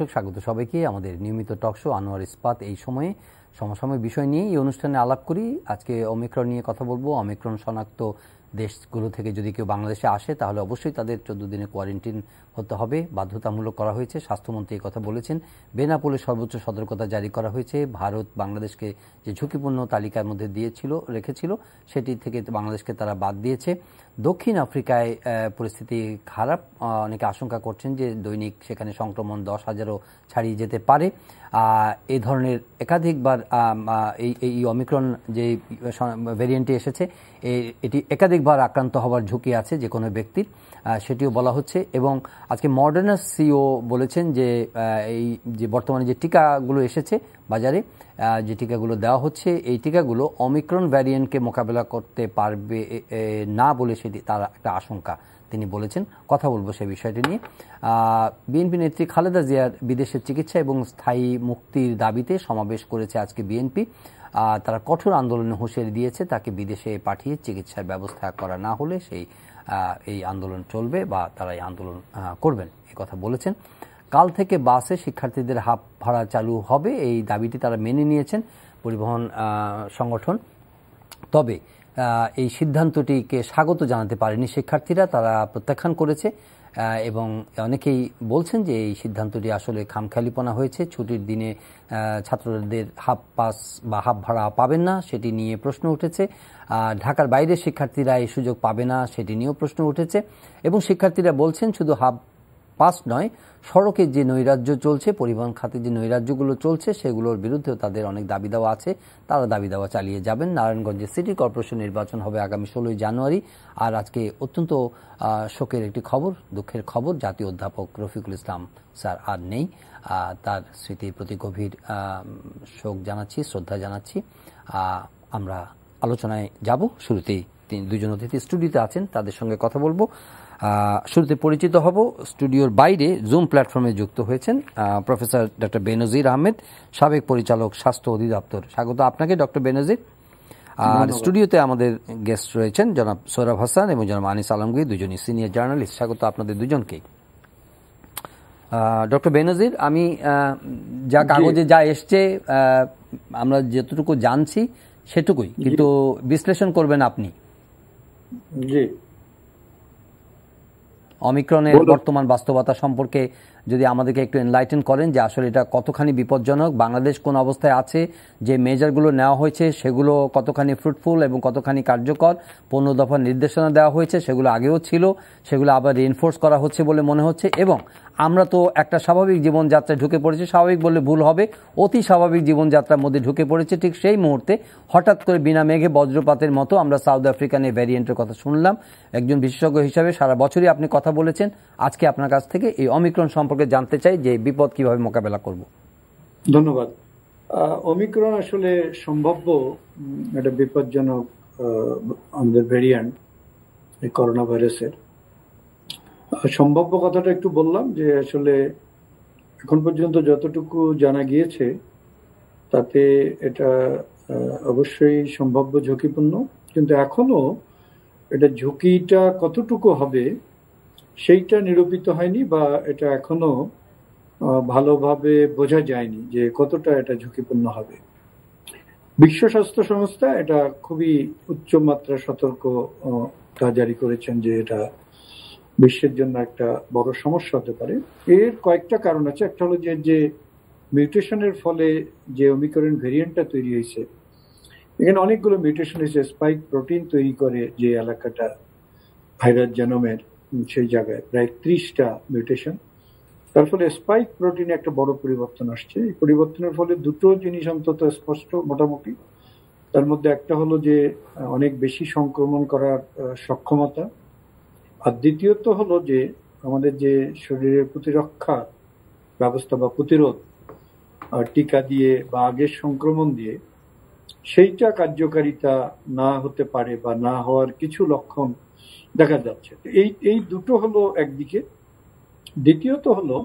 দর্শক, স্বাগত সবাইকে আমাদের নিয়মিত টক শো আনোয়ার ইস্পাত। এই সময়ে সমসাময়িক বিষয় নিয়ে এই অনুষ্ঠানে আলাপ করি। আজকে ওমিক্রন নিয়ে কথা বলবো। ওমিক্রন শনাক্ত দেশগুলো থেকে যদি কেউ বাংলাদেশে আসে তাহলে অবশ্যই তাদের 14 দিনে কোয়ারেন্টাইন হতে হবে, বাধ্যতামূলক করা হয়েছে। স্বাস্থ্যমন্ত্রী এই কথা বলেছেন। বেনাপোলে সর্বোচ্চ সতর্কতা জারি করা হয়েছে। ভারত বাংলাদেশকে যে ঝুঁকিপূর্ণ তালিকার মধ্যে রেখেছিল সেটি থেকে বাংলাদেশকে তারা বাদ দিয়েছে। দক্ষিণ আফ্রিকায় পরিস্থিতি খারাপ। অনেকে আশঙ্কা করছেন যে দৈনিক সেখানে সংক্রমণ 10,000-ও ছাড়িয়ে যেতে পারে। এই ধরনের একাধিকবার এই ওমিক্রন যে ভ্যারিয়েন্টে এসেছে এটি একাধিকবার আক্রান্ত হওয়ার ঝুঁকি আছে যে কোনো ব্যক্তির, সেটিও বলা হচ্ছে। এবং আজকে মডার্না সিও বলেছেন যে এই যে বর্তমানে যে টিকাগুলো এসেছে বাজারে, যে টিকাগুলো দেওয়া হচ্ছে, এই টিকাগুলো ওমিক্রন ভ্যারিয়েন্টকে মোকাবেলা করতে পারবে না বলে সেটি তার একটা আশঙ্কা তিনি বলেছেন। কথা বলবো সেই বিষয়টি নিয়ে। বিএনপি নেত্রী খালেদা জিয়ার বিদেশের চিকিৎসা এবং স্থায়ী মুক্তির দাবিতে সমাবেশ করেছে আজকে বিএনপি। তারা কঠোর আন্দোলনে হুঁশিয়ারি দিয়েছে, তাকে বিদেশে পাঠিয়ে চিকিৎসার ব্যবস্থা করা না হলে এই আন্দোলন চলবে বা তারা এই আন্দোলন করবেন, এই কথা বলেছেন। কাল থেকে বাসে শিক্ষার্থীদের হাফ ভাড়া চালু হবে, এই দাবিটি তারা মেনে নিয়েছেন পরিবহন সংগঠন। তবে এই সিদ্ধান্তটিকে স্বাগত জানাতে পারেনি শিক্ষার্থীরা, তারা প্রত্যাখ্যান করেছে এবং অনেকেই বলছেন যে এই সিদ্ধান্তটি আসলে খামখেয়ালিপনা হয়েছে। ছুটির দিনে ছাত্রদের হাফ পাস বা হাফ ভাড়া পাবেন না, সেটি নিয়ে প্রশ্ন উঠেছে। ঢাকার বাইরের শিক্ষার্থীরা এই সুযোগ পাবে না, সেটি নিয়েও প্রশ্ন উঠেছে। এবং শিক্ষার্থীরা বলছেন শুধু হাফ পাস নয়, সড়কে যে নৈরাজ্য চলছে, পরিবহন খাতে যে নৈরাজ্যগুলো চলছে সেগুলোর বিরুদ্ধেও তাদের অনেক দাবি দাওয়া আছে, তারা দাবি দাওয়া চালিয়ে যাবেন। নারায়ণগঞ্জে সিটি কর্পোরেশন নির্বাচন হবে আগামী 16 জানুয়ারি। আর আজকে অত্যন্ত শোকের একটি খবর, দুঃখের খবর, জাতীয় অধ্যাপক রফিকুল ইসলাম স্যার আর নেই। তার স্মৃতির প্রতি গভীর শোক জানাচ্ছি, শ্রদ্ধা জানাচ্ছি। আমরা আলোচনায় যাব। শুরুতেই দুজন অতিথি স্টুডিওতে আছেন, তাদের সঙ্গে কথা বলবো। শুরুতে পরিচিত হব। স্টুডিওর বাইরে জুম প্ল্যাটফর্মে যুক্ত হয়েছেন প্রফেসর ডক্টর বেনজির আহমেদ, সাবেক পরিচালক স্বাস্থ্য অধিদপ্তর। স্বাগত আপনাকে ডক্টর বেনজির। আর স্টুডিওতে আমাদের গেস্ট রয়েছেন জনাব সোহরাব হাসান এবং জনাব আনিস আলমগীর, দুজনই সিনিয়র জার্নালিস্ট। স্বাগত আপনাদের দুজনকেই। ডক্টর বেনজির, আমি যা কাগজে যা এসছে আমরা যতটুকু জানছি সেটুকুই, কিন্তু বিশ্লেষণ করবেন আপনি। জি, ওমিক্রনের বর্তমান বাস্তবতা সম্পর্কে যদি আমাদেরকে একটু এনলাইটেন করেন যে আসলে এটা কতখানি বিপজ্জনক, বাংলাদেশ কোন অবস্থায় আছে, যে মেজারগুলো নেওয়া হয়েছে সেগুলো কতখানি ফ্রুটফুল এবং কতখানি কার্যকর, 15 দফার নির্দেশনা দেওয়া হয়েছে সেগুলো আগেও ছিল, সেগুলো আবার রিএনফোর্স করা হচ্ছে বলে মনে হচ্ছে। এবং আমরা তো একটা স্বাভাবিক জীবনযাত্রায় ঢুকে পড়েছি, স্বাভাবিক বললে ভুল হবে, অতি স্বাভাবিক জীবনযাত্রার মধ্যে ঢুকে পড়েছে। ঠিক সেই মুহূর্তে হঠাৎ করে বিনা মেঘে বজ্রপাতের মতো আমরা সাউথ আফ্রিকান এই ভ্যারিয়েন্টের কথা শুনলাম। একজন বিশেষজ্ঞ হিসাবে সারা বছরই আপনি কথা বলেছেন, আজকে আপনার কাছ থেকে এই ওমিক্রন সম্পর্কে জানতে চাই যে বিপদ কিভাবে মোকাবেলা করব। ধন্যবাদ। ওমিক্রন আসলে সম্ভাব্য একটা বিপজ্জনক আমাদের ভ্যারিয়েন্ট এই করোনা ভাইরাসের। সম্ভাব্য কথাটা একটু বললাম যে আসলে এখন পর্যন্ত যতটুকু জানা গিয়েছে তাতে এটা অবশ্যই সম্ভাব্য ঝুঁকিপূর্ণ, কিন্তু এখনো এটা ঝুঁকিটা কতটুকু হবে সেইটা নিরূপিত হয়নি, বা এটা এখনো ভালোভাবে বোঝা যায়নি যে কতটা এটা ঝুঁকিপূর্ণ হবে। বিশ্ব স্বাস্থ্য সংস্থা এটা খুবই উচ্চমাত্রা সতর্কতা জারি করেছেন যে এটা বিশ্বের জন্য একটা বড় সমস্যা হতে পারে। এর কয়েকটা কারণ আছে। একটা হলো যে মিউটেশনের ফলে যে ওমিক্রন ভেরিয়েন্টটা তৈরি হয়েছে, এখানে অনেকগুলো মিউটেশন হয়েছে। স্পাইক প্রোটিন তৈরি করে যে এলাকাটা ভাইরাস জেনোমের, সেই জায়গায় প্রায় 30টা মিউটেশন। তার ফলে স্পাইক প্রোটিনে একটা বড় পরিবর্তন আসছে। এই পরিবর্তনের ফলে দুটো জিনিস অন্তত স্পষ্ট মোটামুটি। তার মধ্যে একটা হলো যে অনেক বেশি সংক্রমণ করার সক্ষমতা, আর দ্বিতীয়ত হলো যে আমাদের যে শরীরের প্রতিরক্ষা ব্যবস্থা বা প্রতিরোধ টিকা দিয়ে বা আগের সংক্রমণ দিয়ে, সেইটা কার্যকারিতা না হতে পারে বা না হওয়ার কিছু লক্ষণ দেখা যাচ্ছে। এই দুটো হলো একদিকে। দ্বিতীয়ত হলো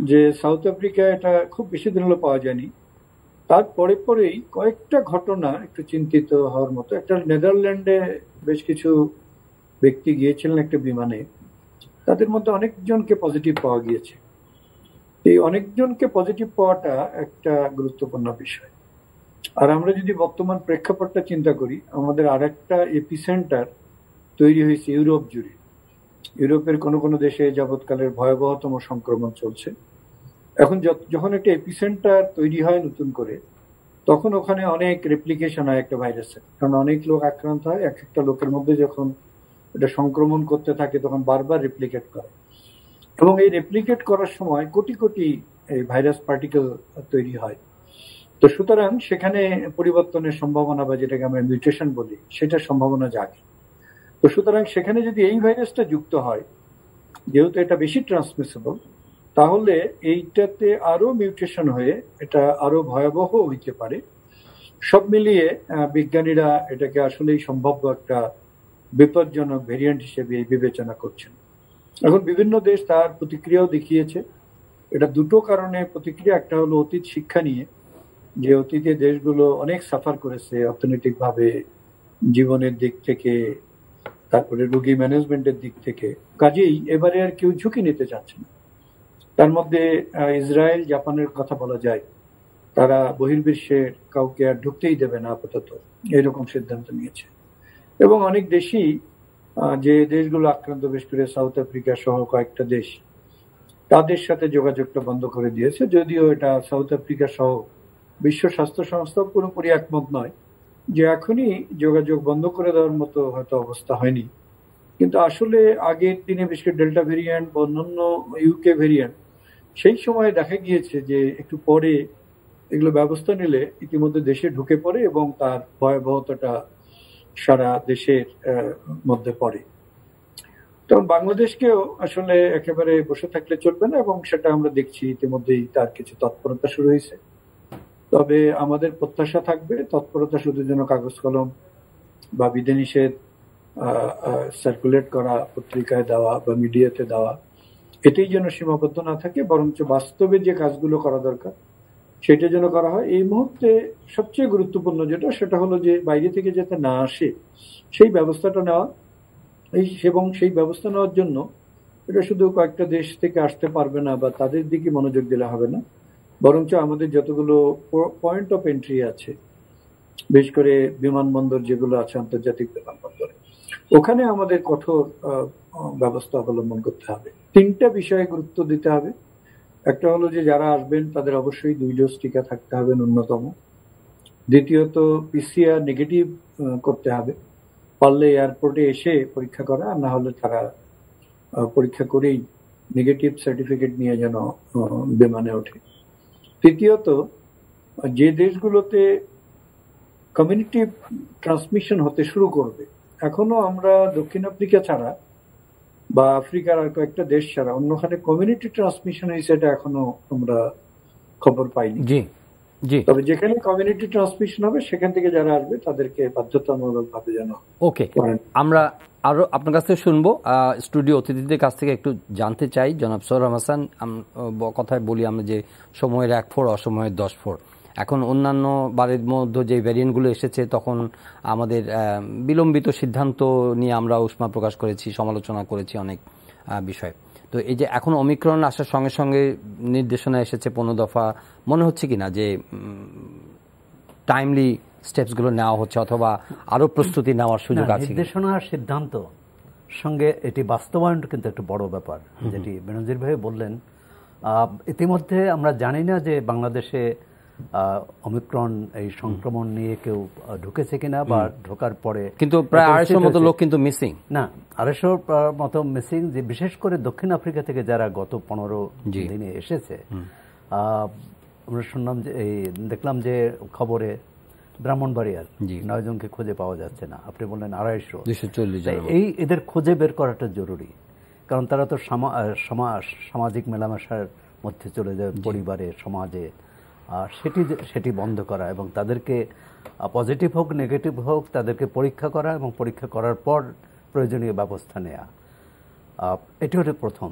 যে সাউথ আফ্রিকায় এটা খুব বেশি দিন হলো পাওয়া যায়নি, তারপরে পরেই কয়েকটা ঘটনা একটু চিন্তিত হওয়ার মতো। একটা নেদারল্যান্ডে বেশ কিছু ব্যক্তি গিয়েছিলেন একটা বিমানে, তাদের মধ্যে অনেকজনকে পজিটিভ পাওয়া গিয়েছে। এই অনেকজনকে পজিটিভ পাওয়াটা একটা গুরুত্বপূর্ণ বিষয়। আর আমরা যদি বর্তমান প্রেক্ষাপটটা চিন্তা করি, আমাদের আরেকটা এপিসেন্টার তৈরি হয়েছে ইউরোপ জুড়ে। ইউরোপের কোনো কোনো দেশে যাবৎকালের ভয়াবহতম সংক্রমণ চলছে। এখন যখন একটা এপিসেন্টার তৈরি হয় নতুন করে, তখন ওখানে অনেক রেপ্লিকেশন হয় একটা ভাইরাসের, কারণ অনেক লোক আক্রান্ত হয়। এক একটা লোকের মধ্যে যখন এটা সংক্রমণ করতে থাকে তখন বারবার রেপ্লিকেট করে, এবং এই রেপ্লিকেট করার সময় কোটি কোটি এই ভাইরাস পার্টিকেল তৈরি হয়। তো সুতরাং সেখানে পরিবর্তনের সম্ভাবনা, বা যেটাকে আমরা মিউটেশন বলি, সেটার সম্ভাবনা জাগে। তো সুতরাং সেখানে যদি এই ভাইরাসটা যুক্ত হয়, যেহেতু এটা বেশি ট্রান্সমিসিবল, তাহলে এইটাতে আরো মিউটেশন হয়ে এটা আরো ভয়াবহ হইতে পারে। সব মিলিয়ে বিজ্ঞানীরা এটাকে আসলেই সম্ভাব্য একটা বিপজ্জনক ভেরিয়েন্ট হিসেবে বিবেচনা করছেন। এখন বিভিন্ন দেশ তার প্রতিক্রিয়াও দেখিয়েছে। এটা দুটো কারণে প্রতিক্রিয়া। একটা হলো অতীত শিক্ষা নিয়ে, যে অতীতে দেশগুলো অনেক সাফার করেছে অর্থনৈতিকভাবে, জীবনের দিক থেকে, তারপরে রোগী ম্যানেজমেন্টের দিক থেকে। কাজেই এবারে আর কেউ ঝুঁকি নিতে চাচ্ছে না। তার মধ্যে ইসরায়েল, জাপানের কথা বলা যায়। তারা বহির্বিশ্বের কাউকে আর ঢুকতেই দেবে না আপাতত, এরকম সিদ্ধান্ত নিয়েছে। এবং অনেক দেশই, যে দেশগুলো আক্রান্ত, বিশেষ করে সাউথ আফ্রিকা সহ কয়েকটা দেশ, তাদের সাথে যোগাযোগটা বন্ধ করে দিয়েছে। যদিও এটা সাউথ আফ্রিকা সহ বিশ্ব স্বাস্থ্য সংস্থা পুরোপুরি একমত নয় যে এখনই যোগাযোগ বন্ধ করে দেওয়ার মতো হয়তো অবস্থা হয়নি। কিন্তু আসলে আগের দিনে বিশেষ করে ডেল্টা ভেরিয়েন্ট বা অন্যান্য ইউকে ভেরিয়েন্ট, সেই সময় দেখা গিয়েছে যে একটু পরে এগুলো ব্যবস্থা নিলে ইতিমধ্যে দেশে ঢুকে পড়ে এবং তার ভয়াবহতাটা সারা দেশের মধ্যে পড়ে। তো বাংলাদেশকেও আসলে একেবারে বসে থাকলে চলবে না, এবং সেটা আমরা দেখছি ইতিমধ্যেই তার কিছু তৎপরতা শুরু হয়েছে। তবে আমাদের প্রত্যাশা থাকবে তৎপরতা শুধু যেন কাগজ কলম বা বিধিনিষেধ সার্কুলেট করা, পত্রিকায় দেওয়া বা মিডিয়াতে দেওয়া, এটাই যেন সীমাবদ্ধ না থাকে, বরঞ্চ বাস্তবে যে কাজগুলো করা দরকার সেটা যেন করা হয়। এই মুহূর্তে সবচেয়ে গুরুত্বপূর্ণ যেটা, সেটা হলো যে বাইরে থেকে যাতে না আসে সেই ব্যবস্থাটা নেওয়া। এবং সেই ব্যবস্থা নেওয়ার জন্য এটা শুধু কয়েকটা দেশ থেকে আসতে পারবে না বা তাদের দিকে মনোযোগ দিলে হবে না, বরঞ্চ আমাদের যতগুলো পয়েন্ট অফ এন্ট্রি আছে, বিশেষ করে বিমানবন্দর যেগুলো আছে, আন্তর্জাতিক বিমানবন্দর, ওখানে আমাদের কঠোর ব্যবস্থা অবলম্বন করতে হবে। তিনটা বিষয়ে গুরুত্ব দিতে হবে। একটা হলো যে যারা আসবেন তাদের অবশ্যই 2 ডোজ টিকা থাকতে হবে ন্যূনতম। দ্বিতীয়ত পিসিআর নেগেটিভ করতে হবে, পারলে এয়ারপোর্টে এসে পরীক্ষা করা, আর না হলে তারা পরীক্ষা করেই নেগেটিভ সার্টিফিকেট নিয়ে যেন বিমানে ওঠে। তৃতীয়ত, যে দেশগুলোতে কমিউনিটি ট্রান্সমিশন হতে শুরু করবে, এখনো আমরা দক্ষিণ আফ্রিকা ছাড়া বা আফ্রিকার আর কয়েকটা দেশ ছাড়া অন্যখানে কমিউনিটি ট্রান্সমিশন হয়েছে এটা এখনো আমরা খবর পাইনি। জি জি। তবে যেখানে কমিউনিটি ট্রান্সমিশন হবে সেখান থেকে যারা আসবে তাদেরকে বাধ্যতামূলক ভাবে যেন। ওকে, আমরা আরো আপনার কাছ থেকে শুনবো। স্টুডিও অতিথিদের কাছ থেকে একটু জানতে চাই। জনাব সোহরাব হাসান, কথায় বলি আমরা যে সময়ের 1/4 অসময়ের 10/4। এখন অন্যান্য বারের মধ্যে যে ভ্যারিয়েন্টগুলো এসেছে তখন আমাদের বিলম্বিত সিদ্ধান্ত নিয়ে আমরা উষ্মা প্রকাশ করেছি, সমালোচনা করেছি অনেক বিষয়। তো এই যে এখন ওমিক্রন আসার সঙ্গে সঙ্গে নির্দেশনা এসেছে 15 দফা, মনে হচ্ছে কিনা যে টাইমলি স্টেপসগুলো নেওয়া হচ্ছে অথবা আরো প্রস্তুতি নেওয়ার সুযোগ আছে? নির্দেশনার সিদ্ধান্ত সঙ্গে এটি বাস্তবায়ন কিন্তু একটা বড় ব্যাপার, যেটি বেনজির ভাই বললেন। ইতিমধ্যে আমরা জানি না যে বাংলাদেশে ওমিক্রন এই সংক্রমণ নিয়ে কেউ ঢুকেছে কিনা, বা ঢোকার পরে কিন্তু প্রায় 250 মতো লোক কিন্তু মিসিং। না, 250 মতো মিসিং, যে বিশেষ করে দক্ষিণ আফ্রিকা থেকে যারা গত 15 দিনে এসেছে। আমরা শুনলাম যে দেখলাম যে খবরে ব্রাহ্মণবাড়িয়ার 9 জনকে খুঁজে পাওয়া যাচ্ছে না। আপনি বললেন 240। এই এদের খুঁজে বের করাটা জরুরি, কারণ তারা তো সামাজিক মেলামেশার মধ্যে চলে যায়, পরিবারে, সমাজে। সেটি বন্ধ করা এবং তাদেরকে পজিটিভ হোক নেগেটিভ হোক তাদেরকে পরীক্ষা করা এবং পরীক্ষা করার পর প্রয়োজনীয় ব্যবস্থা নেওয়া, এটি হচ্ছে প্রথম।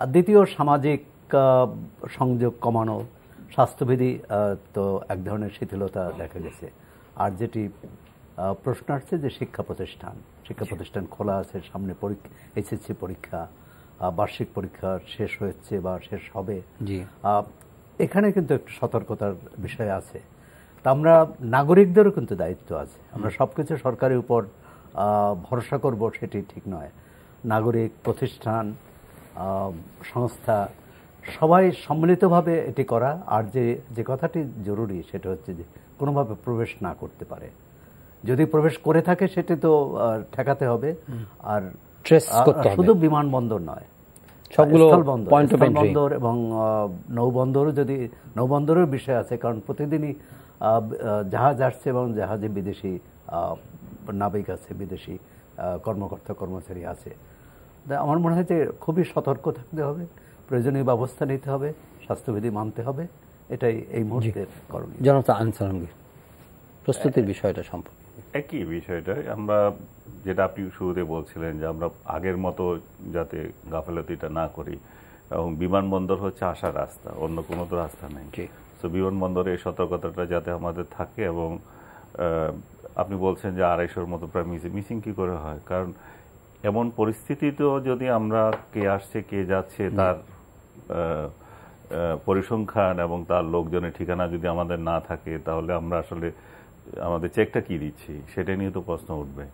আর দ্বিতীয়, সামাজিক সংযোগ কমানো, স্বাস্থ্যবিধি তো এক ধরনের শিথিলতা দেখা গেছে। আর যেটি প্রশ্ন আসছে যে শিক্ষা প্রতিষ্ঠান খোলা আছে, সামনে SSC পরীক্ষা, বার্ষিক পরীক্ষা শেষ হয়েছে বা শেষ হবে, জি, এখানে কিন্তু একটু সতর্কতার বিষয় আছে। তা আমরা নাগরিকদেরও কিন্তু দায়িত্ব আছে। আমরা সবকিছু সরকারের উপর ভরসা করব সেটি ঠিক নয়। নাগরিক, প্রতিষ্ঠান, সংস্থা সবাই সম্মিলিতভাবে এটি করা। আর যে কথাটি জরুরি সেটা হচ্ছে যে কোনোভাবে প্রবেশ না করতে পারে। যদি প্রবেশ করে থাকে সেটি তো ঠেকাতে হবে। আর শুধু বিমানবন্দর নয়, সবগুলো স্থলবন্দর এবং নৌবন্দরও, যদি নৌবন্দরের বিষয় আছে, কারণ প্রতিদিনই জাহাজ আসছে এবং জাহাজে বিদেশি নাবিক আছে, বিদেশি কর্মকর্তা কর্মচারী আছে। আমার মনে হয় যে খুবই সতর্ক থাকতে হবে, প্রয়োজনীয় ব্যবস্থা নিতে হবে, স্বাস্থ্যবিধি মানতে হবে। এটাই এই মুহূর্তের করণীয়। জনতা আনসারঙ্গী প্রস্তুতির বিষয়টা সম্পর্কে একই বিষয়টা আমরা যেটা আপনি শুরুতে বলছিলেন যে আমরা আগের মতো যাতে গাফেলতিটা না করি, এবং বিমানবন্দর হচ্ছে আসার রাস্তা, অন্য কোনো তো রাস্তা নেই। তো বিমানবন্দরে এই সতর্কতাটা যাতে আমাদের থাকে। এবং আপনি বলছেন যে 250-র মতো প্রায় মিসিং কি করে হয়, কারণ এমন পরিস্থিতিতেও যদি আমরা কে আসছে কে যাচ্ছে তার পরিসংখ্যান এবং তার লোকজনের ঠিকানা যদি আমাদের না থাকে, তাহলে আমরা আসলে আমাদের চেকটা কি দিচ্ছি সেটা নিয়ে তো প্রশ্ন উঠবে।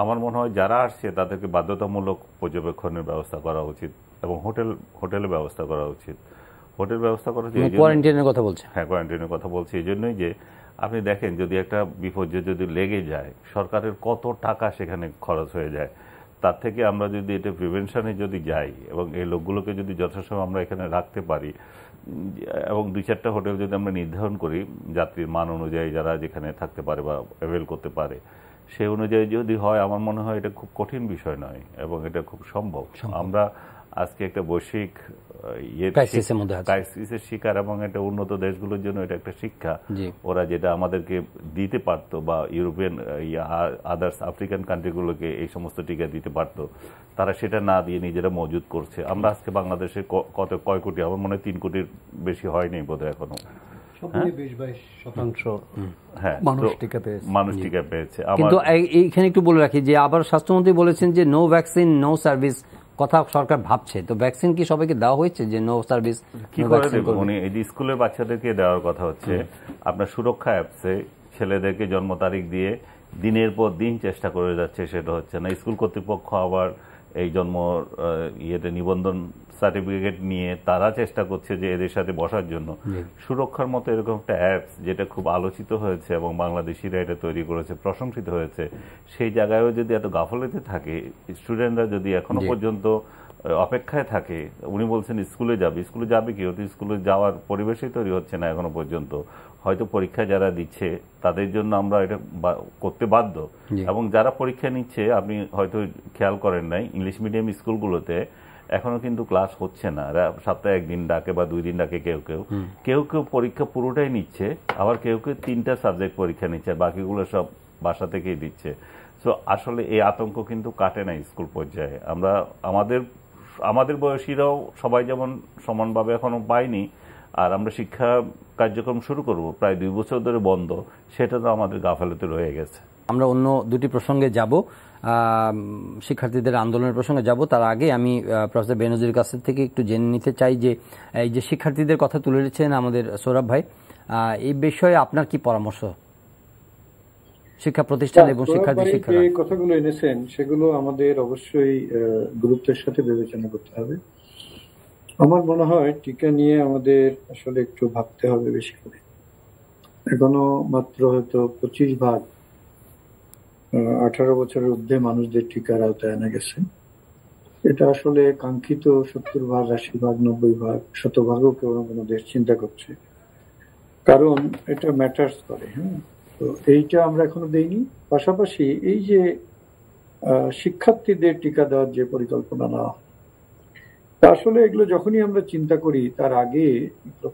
আমার মনে হয় যারা আসছে তাদেরকে বাধ্যতামূলক পর্যবেক্ষণের ব্যবস্থা করা উচিত এবং হোটেলের ব্যবস্থা করা উচিত। হোটেল ব্যবস্থা করা উচিত, কোয়ারেন্টাইনের কথা বলছে। হ্যাঁ, কোয়ারেন্টাইনের কথা বলছি এই জন্যই যে আপনি দেখেন যদি একটা বিপর্যয় যদি লেগে যায়, সরকারের কত টাকা সেখানে খরচ হয়ে যায়। তার থেকে আমরা যদি এটা প্রিভেনশনে যদি যাই এবং এই লোকগুলোকে যদি যথাসময় আমরা এখানে রাখতে পারি, এবং 2-4টা হোটেল যদি আমরা নির্ধারণ করি যাত্রীর মান অনুযায়ী যারা যেখানে থাকতে পারে বা অ্যাভেল করতে পারে, সেই অনুযায়ী যদি হয়, আমার মনে হয় এটা খুব কঠিন বিষয় নয় এবং এটা খুব সম্ভব। আমরা আজকে একটা বৈশ্বিক ক্রাইসিসের শিকার, এবং এটা উন্নত দেশগুলোর জন্য এটা একটা শিক্ষা। ওরা যেটা আমাদেরকে দিতে পারতো বা ইউরোপিয়ান আদার্স আফ্রিকান কান্ট্রিগুলোকে এই সমস্ত টিকা দিতে পারতো, তারা সেটা না দিয়ে নিজেরা মজুদ করছে। আমরা আজকে বাংলাদেশে কয় কোটি, আমার মনে হয় 3 কোটির বেশি হয়নি বোধহয় এখনো, মানুষ টিকা পেয়েছে। কিন্তু এইখানে একটু বলে রাখি যে আবার স্বাস্থ্যমন্ত্রী বলেছেন যে নো ভ্যাকসিন নো সার্ভিস কথা সরকার ভাবছে। তো ভ্যাকসিন কি সবাইকে দেওয়া হয়েছে যে নো সার্ভিস কি করে দেবো? উনি এই যে স্কুলের বাচ্চাদেরকে দেওয়ার কথা হচ্ছে, আপনার সুরক্ষা অ্যাপসে ছেলেদেরকে জন্ম তারিখ দিয়ে দিনের পর দিন চেষ্টা করে যাচ্ছে, সেটা হচ্ছে না। স্কুল কর্তৃপক্ষ আবার এই জন্ম নিবন্ধন সার্টিফিকেট নিয়ে তারা চেষ্টা করছে যে এদের সাথে বসার জন্য। সুরক্ষার মতো এরকম একটা অ্যাপস যেটা খুব আলোচিত হয়েছে এবং বাংলাদেশিরা এটা তৈরি করেছে, প্রশংসিত হয়েছে, সেই জায়গায়ও যদি এত গাফলতি থাকে, স্টুডেন্টরা যদি এখনো পর্যন্ত অপেক্ষায় থাকে। উনি বলছেন স্কুলে যাবে কি? ওটা স্কুলে যাওয়ার পরিবেশই তৈরি হচ্ছে না এখনো পর্যন্ত। হয়তো পরীক্ষা যারা দিচ্ছে তাদের জন্য আমরা এটা করতে বাধ্য, এবং যারা পরীক্ষা নিচ্ছে আপনি হয়তো খেয়াল করেন নাই, ইংলিশ মিডিয়াম স্কুলগুলোতে এখনো কিন্তু ক্লাস হচ্ছে না। সপ্তাহে 1 দিন ডাকে বা 2 দিন ডাকে কেউ কেউ পরীক্ষা পুরোটাই নিচ্ছে, আবার কেউ 3টা সাবজেক্ট পরীক্ষা নিচ্ছে, বাকিগুলো সব বাসা থেকেই দিচ্ছে। সো আসলে এই আতঙ্ক কিন্তু কাটে না স্কুল পর্যায়ে। আমরা আমাদের বয়সীরাও সবাই যেমন সমানভাবে এখনো পাইনি, আর আমরা শিক্ষা কার্যক্রম শুরু করব প্রায় 2 বছর ধরে বন্ধ, সেটা তো আমাদের গাফালতে রয়ে গেছে। আমরা অন্য 2টি প্রসঙ্গে যাব, শিক্ষার্থীদের আন্দোলনের প্রসঙ্গে যাব। তার আগে আমি প্রফেসর বেনজির কাছ থেকে একটু জেনে নিতে চাই যে এই যে শিক্ষার্থীদের কথা তুলে ধরেছেন আমাদের সৌরভ ভাই, এই বিষয়ে আপনার কি পরামর্শ? শিক্ষা প্রতিষ্ঠান এবং শিক্ষার্থী যে কথাগুলো এনেছেন সেগুলো আমাদের অবশ্যই গুরুত্বের সাথে বিবেচনা করতে হবে। আমার মনে হয় টিকা নিয়ে আমাদের আসলে একটু ভাবতে হবে বেশি করে। এখনো মাত্র হয়তো 25% 18 বছরের ঊর্ধ্বে মানুষদের টিকার আওতায় আনা গেছে। এটা আসলে কাঙ্ক্ষিত 70%, 80%, 90%, 100%ও কোনো দেশ চিন্তা করছে, কারণ এটা ম্যাটার্স করে। হ্যাঁ, তো এইটা আমরা এখনো দেইনি। পাশাপাশি এই যে শিক্ষার্থীদের টিকা দেওয়ার যে পরিকল্পনা নেওয়া, আসলে এগুলো যখনই আমরা চিন্তা করি তার আগে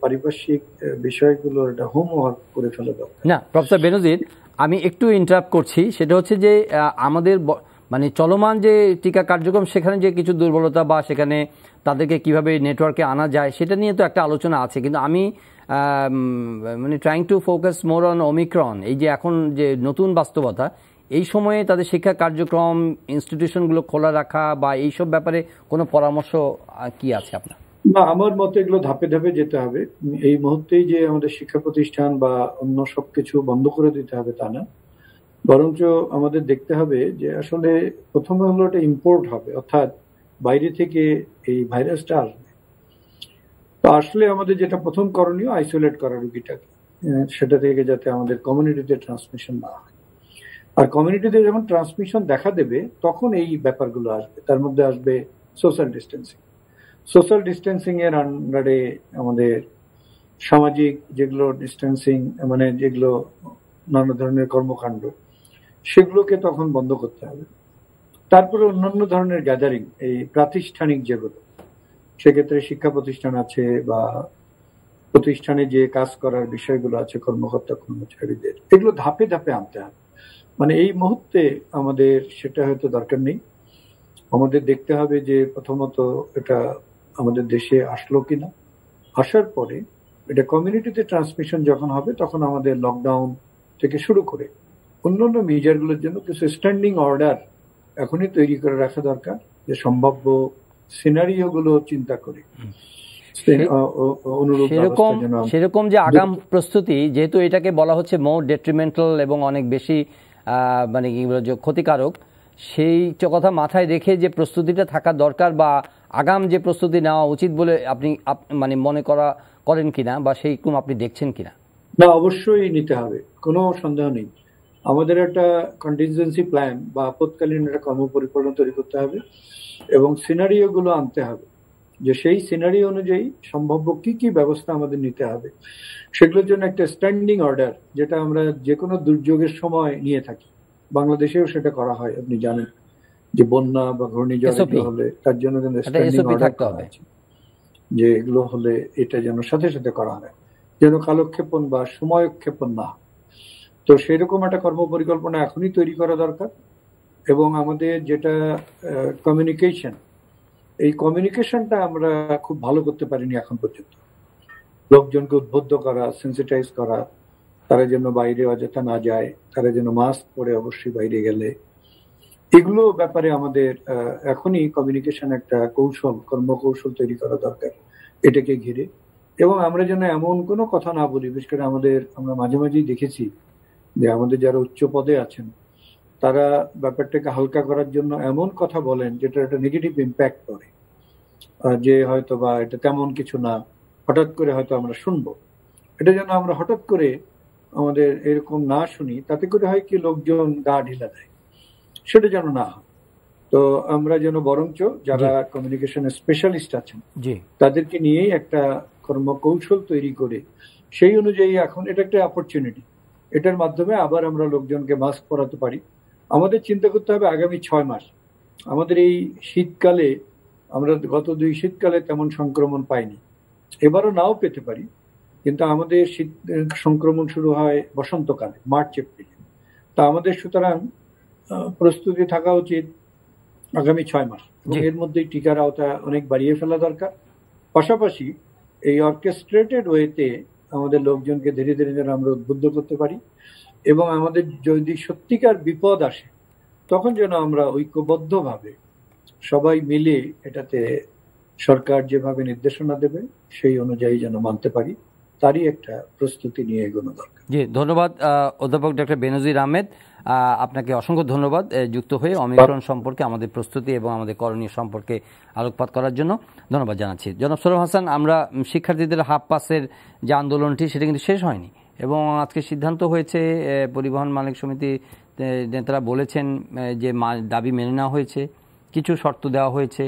পারিপার্শ্বিক বিষয়গুলো একটা হোমওয়ার্ক করে ফেলা দরকার। না প্রফেসর বেনজির, আমি একটু ইন্টারাপ্ট করছি। সেটা হচ্ছে যে আমাদের মানে চলমান যে টিকা কার্যক্রম, সেখানে যে কিছু দুর্বলতা বা সেখানে তাদেরকে কিভাবে নেটওয়ার্কে আনা যায় সেটা নিয়ে তো একটা আলোচনা আছে, কিন্তু আমি মানে trying to focus more on Omicron. এই যে এখন যে নতুন বাস্তবতা, এই সময়ে তাদের শিক্ষা কার্যক্রম ইনস্টিটিউশনগুলো খোলা রাখা বা এইসব ব্যাপারে কোনো পরামর্শ কি আছে আপনার? না, আমার মতে এগুলো ধাপে ধাপে যেতে হবে। এই মুহূর্তেই যে আমাদের শিক্ষা প্রতিষ্ঠান বা অন্য সবকিছু বন্ধ করে দিতে হবে তা না, বরঞ্চ আমাদের দেখতে হবে যে আসলে প্রথমে হলো এটা ইম্পোর্ট হবে, অর্থাৎ বাইরে থেকে এই ভাইরাসটা আসবে। তো আসলে আমাদের যেটা প্রথম করণীয় আইসোলেট করা রোগীটাকে, সেটা থেকে যাতে আমাদের কমিউনিটিতে ট্রান্সমিশন না হয়। আর কমিউনিটিতে যখন ট্রান্সমিশন দেখা দেবে তখন এই ব্যাপারগুলো আসবে। তার মধ্যে আসবে সোশ্যাল ডিস্টেন্সিং। সোশ্যাল ডিস্টেন্সিং এর আন্ডারে আমাদের সামাজিক যেগুলো ডিস্টেন্সিং, মানে যেগুলো নানা ধরনের কর্মকাণ্ড, সেগুলোকে তখন বন্ধ করতে হবে। তারপরে অন্যান্য ধরনের গ্যাদারিং, এই প্রাতিষ্ঠানিক যেগুলো, সেক্ষেত্রে শিক্ষা প্রতিষ্ঠান আছে বা প্রতিষ্ঠানে যে কাজ করার বিষয়গুলো আছে কর্মকর্তা কর্মচারীদের, এগুলো ধাপে ধাপে আনতে হবে। মানে এই মুহূর্তে আমাদের সেটা হয়তো দরকার নেই। আমাদের দেখতে হবে যে প্রথমত এটা আমাদের দেশে আসলো কিনা, আসার পরে এটা কমিউনিটিতে ট্রান্সমিশন যখন হবে তখন আমাদের লকডাউন থেকে শুরু করে অন্যান্য মেজারগুলোর জন্য কিছু স্ট্যান্ডিং অর্ডার এখনই তৈরি করে রাখা দরকার, যে সম্ভাব্য সিনারিও গুলো চিন্তা করে সেরকম যে আগাম প্রস্তুতি, যেহেতু এটাকে বলা হচ্ছে মোর ডেট্রিমেন্টাল এবং অনেক বেশি মানে যে ক্ষতিকারক, সেই কথা মাথায় রেখে যে প্রস্তুতিটা থাকা দরকার বা আগাম যে প্রস্তুতি নেওয়া উচিত বলে আপনি মানে মনে করেন কিনা বা সেই রকম আপনি দেখছেন কিনা? না, অবশ্যই নিতে হবে, কোনো সন্দেহ নেই। আমাদের একটা কন্টিনজেন্সি প্ল্যান বা আপৎকালীন একটা কর্মপরিকল্পনা তৈরি করতে হবে এবং সিনারিও গুলো আনতে হবে, যে সেই সিনারিও অনুযায়ী সম্ভাব্য কি কি ব্যবস্থা আমাদের নিতে হবে। সেগুলোর জন্য একটা স্ট্যান্ডিং অর্ডার, যেটা আমরা যে কোনো দুর্যোগের সময় নিয়ে থাকি, বাংলাদেশেও সেটা করা হয়। আপনি জানেন যে বন্যা বা ঘূর্ণিঝড় হলে তার জন্য কিন্তু স্ট্যান্ডিং অর্ডার করা আছে, যে এগুলো হলে এটা যেন সাথে সাথে করা হয়, যেন কালক্ষেপণ বা সময়ক্ষেপণ না। তো সেরকম একটা কর্মপরিকল্পনা এখনই তৈরি করা দরকার। এবং আমাদের যেটা কমিউনিকেশন, এই কমিউনিকেশনটা আমরা খুব ভালো করতে পারিনি এখন পর্যন্ত। লোকজনকে উদ্বুদ্ধ করা, সেন্সিটাইজ করা, তারা যেন বাইরে অযথা না যায়, তারা যেন মাস্ক পরে অবশ্যই বাইরে গেলে, এগুলো ব্যাপারে আমাদের এখনই কমিউনিকেশন একটা কৌশল, কর্মকৌশল তৈরি করা দরকার এটাকে ঘিরে। এবং আমরা যেন এমন কোনো কথা না বলি, বিশেষ করে আমরা মাঝে মাঝেই দেখেছি যে আমাদের যারা উচ্চ পদে আছেন তারা ব্যাপারটাকে হালকা করার জন্য এমন কথা বলেন যেটা একটা নেগেটিভ ইম্প্যাক্ট করে, যে হয়তো বা এটা তেমন কিছু না, হঠাৎ করে হয়তো আমরা শুনবো। এটা যেন আমরা হঠাৎ করে আমাদের এরকম না শুনি, তাতে করে হয় কি লোকজন গা ঢিলা দেয়, সেটা যেন না হয়। তো আমরা যেন বরঞ্চ যারা কমিউনিকেশনের স্পেশালিস্ট আছেন তাদেরকে নিয়েই একটা কর্মকৌশল তৈরি করে সেই অনুযায়ী, এখন এটা একটা অপরচুনিটি, এটার মাধ্যমে আবার আমরা লোকজনকে মাস্ক পরাতে পারি। আমাদের চিন্তা করতে হবে আগামী 6 মাস। আমাদের এই শীতকালে, আমরা গত 2 শীতকালে তেমন সংক্রমণ পাইনি, এবারও নাও পেতে পারি, কিন্তু আমাদের শীত সংক্রমণ শুরু হয় বসন্তকালে, মার্চ এপ্রিলে। তা আমাদের সুতরাং প্রস্তুতি থাকা উচিত আগামী 6 মাস, এবং এর মধ্যে টিকার আওতা অনেক বাড়িয়ে ফেলা দরকার। পাশাপাশি এই অর্কেস্ট্রেটেড ওয়েতে আমাদের লোকজনকে ধীরে ধীরে যেন আমরা উদ্বুদ্ধ করতে পারি, এবং আমাদের যদি সত্যিকার বিপদ আসে তখন যেন আমরা ঐক্যবদ্ধভাবে সবাই মিলে এটাতে সরকার যেভাবে নির্দেশনা দেবে সেই অনুযায়ী যেন মানতে পারি, তারই একটা প্রস্তুতি নিয়ে এগোনো দরকার। জি, ধন্যবাদ অধ্যাপক ডক্টর বেনজির আহমেদ, আপনাকে অসংখ্য ধন্যবাদ যুক্ত হয়ে অমিক্রণ সম্পর্কে আমাদের প্রস্তুতি এবং আমাদের করণীয় সম্পর্কে আলোকপাত করার জন্য ধন্যবাদ জানাচ্ছি। জনাব সরোয়ার হাসান, আমরা শিক্ষার্থীদের হাফ পাসের যে আন্দোলনটি সেটা কিন্তু শেষ হয়নি, এবং আজকে সিদ্ধান্ত হয়েছে, পরিবহন মালিক সমিতি নেতারা বলেছেন যে দাবি মেনে নেওয়া হয়েছে, কিছু শর্ত দেওয়া হয়েছে,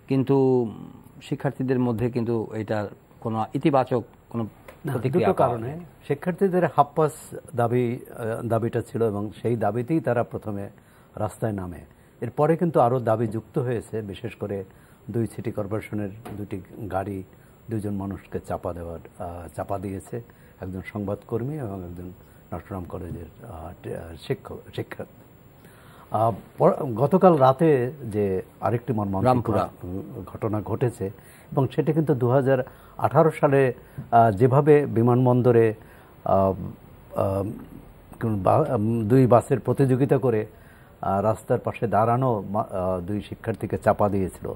কিন্তু শিক্ষার্থীদের মধ্যে কিন্তু এটার কোনো ইতিবাচক কোনো দুটো কারণে শিক্ষার্থীদের হাফ পাস দাবিটা ছিল, এবং সেই দাবিতেই তারা প্রথমে রাস্তায় নামে। এরপরে কিন্তু আরও দাবি যুক্ত হয়েছে, বিশেষ করে 2 সিটি কর্পোরেশনের 2টি গাড়ি 2জন মানুষকে চাপা দিয়েছে, একজন সংবাদকর্মী এবং একজন নটরডেম কলেজের শিক্ষক। গতকাল রাতে যে আরেকটি মর্মান্তিক ঘটনা ঘটেছে, এবং সেটা কিন্তু 2018 সালে যেভাবে বিমানবন্দরে দুই বাসের প্রতিযোগিতা করে রাস্তার পাশে দাঁড়ানো দুই শিক্ষার্থীকে চাপা দিয়েছিল।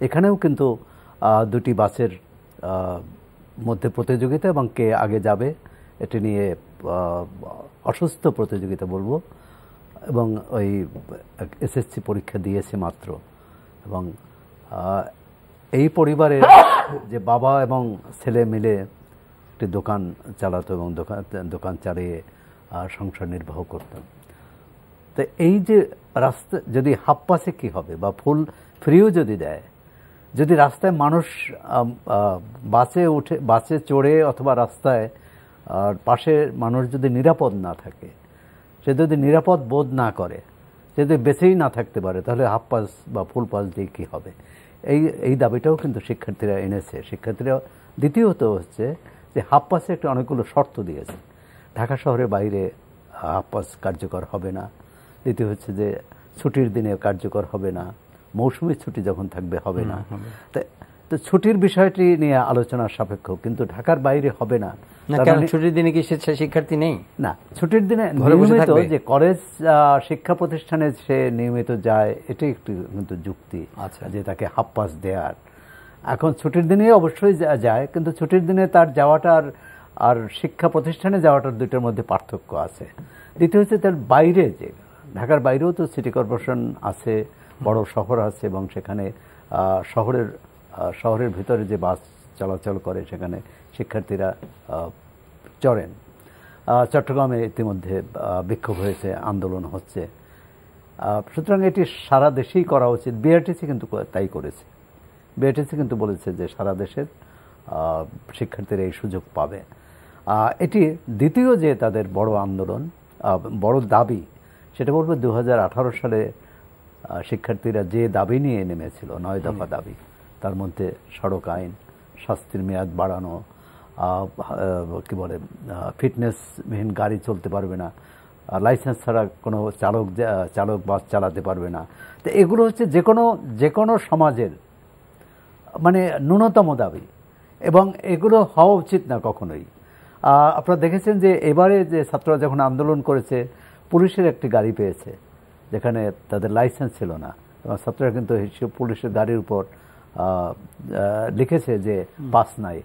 এখানেও কিন্তু দুটি বাসের মধ্যে প্রতিযোগিতা এবং কে আগে যাবে এটি নিয়ে অসুস্থ প্রতিযোগিতা বলবো। এবং ওই এসএসসি পরীক্ষা দিয়েছে মাত্র। এবং এই পরিবারের যে বাবা এবং ছেলে মিলে একটি দোকান চালাতো এবং দোকান চালিয়ে সংসার নির্বাহ করতাম। তো এই যে রাস্তা যদি হাফ পাসে কী হবে, বা ফুল ফ্রিও যদি দেয়, যদি রাস্তায় মানুষ বাসে চড়ে অথবা রাস্তায় পাশে মানুষ যদি নিরাপদ না থাকে, সে যদি নিরাপদ বোধ না করে, সে যদি বেঁচেই না থাকতে পারে, তাহলে হাফ পাস বা ফুল পাস দিয়ে কী হবে? এই দাবিটাও কিন্তু শিক্ষার্থীরা এনেছে। শিক্ষার্থীরা দ্বিতীয়ত হচ্ছে যে হাফ পাসে একটা অনেকগুলো শর্ত দিয়েছে। ঢাকা শহরের বাইরে হাফ পাস কার্যকর হবে না। দ্বিতীয় হচ্ছে যে ছুটির দিনে কার্যকর হবে না, মৌসুমি ছুটি যখন থাকবে হবে না। তো ছুটির বিষয়টি নিয়ে আলোচনার সাপেক্ষ, কিন্তু ঢাকার বাইরে হবে না। ছুটির দিনে কি শিক্ষার্থী নেই? না, ছুটির দিনে নিয়মিত যে কলেজ শিক্ষা প্রতিষ্ঠানে সে নিয়মিত যায়, এটাই একটি কিন্তু যুক্তি যে তাকে হাফ পাস দেওয়ার। এখন ছুটির দিনে অবশ্যই যায়, কিন্তু ছুটির দিনে তার যাওয়াটার আর শিক্ষা প্রতিষ্ঠানে যাওয়াটার দুইটার মধ্যে পার্থক্য আছে। দ্বিতীয় হচ্ছে তার বাইরে, যে ঢাকার বাইরেও তো সিটি কর্পোরেশন আছে, বড় শহর আছে, এবং সেখানে শহরের ভিতরে যে বাস চলাচল করে সেখানে শিক্ষার্থীরা চড়েন। চট্টগ্রামে ইতিমধ্যে বিক্ষোভ হয়েছে, আন্দোলন হচ্ছে। সুতরাং এটি সারা দেশেই করা উচিত। বিআরটিসি কিন্তু তাই করেছে। বিআরটিসি কিন্তু বলেছে যে সারা দেশের শিক্ষার্থীরা এই সুযোগ পাবে। এটি দ্বিতীয় যে তাদের বড় আন্দোলন, বড় দাবি, সেটা বলবো 2018 সালে শিক্ষার্থীরা যে দাবি নিয়ে নেমেছিল, 9 দফা দাবি, তার মধ্যে সড়ক আইন, শাস্তির মেয়াদ বাড়ানো, কি বলে ফিটনেসবিহীন গাড়ি চলতে পারবে না, লাইসেন্স ছাড়া কোনো চালক বাস চালাতে পারবে না। তো এগুলো হচ্ছে যে কোনো সমাজের মানে ন্যূনতম দাবি, এবং এগুলো হওয়া উচিত না কখনোই। আপনারা দেখেছেন যে এবারে যে ছাত্ররা যখন আন্দোলন করেছে, পুলিশের একটি গাড়ি পেয়েছে যেখানে তাদের লাইসেন্স ছিল না, এবং ছাত্ররা কিন্তু পুলিশের গাড়ির উপর লিখেছে যে পাস নাই,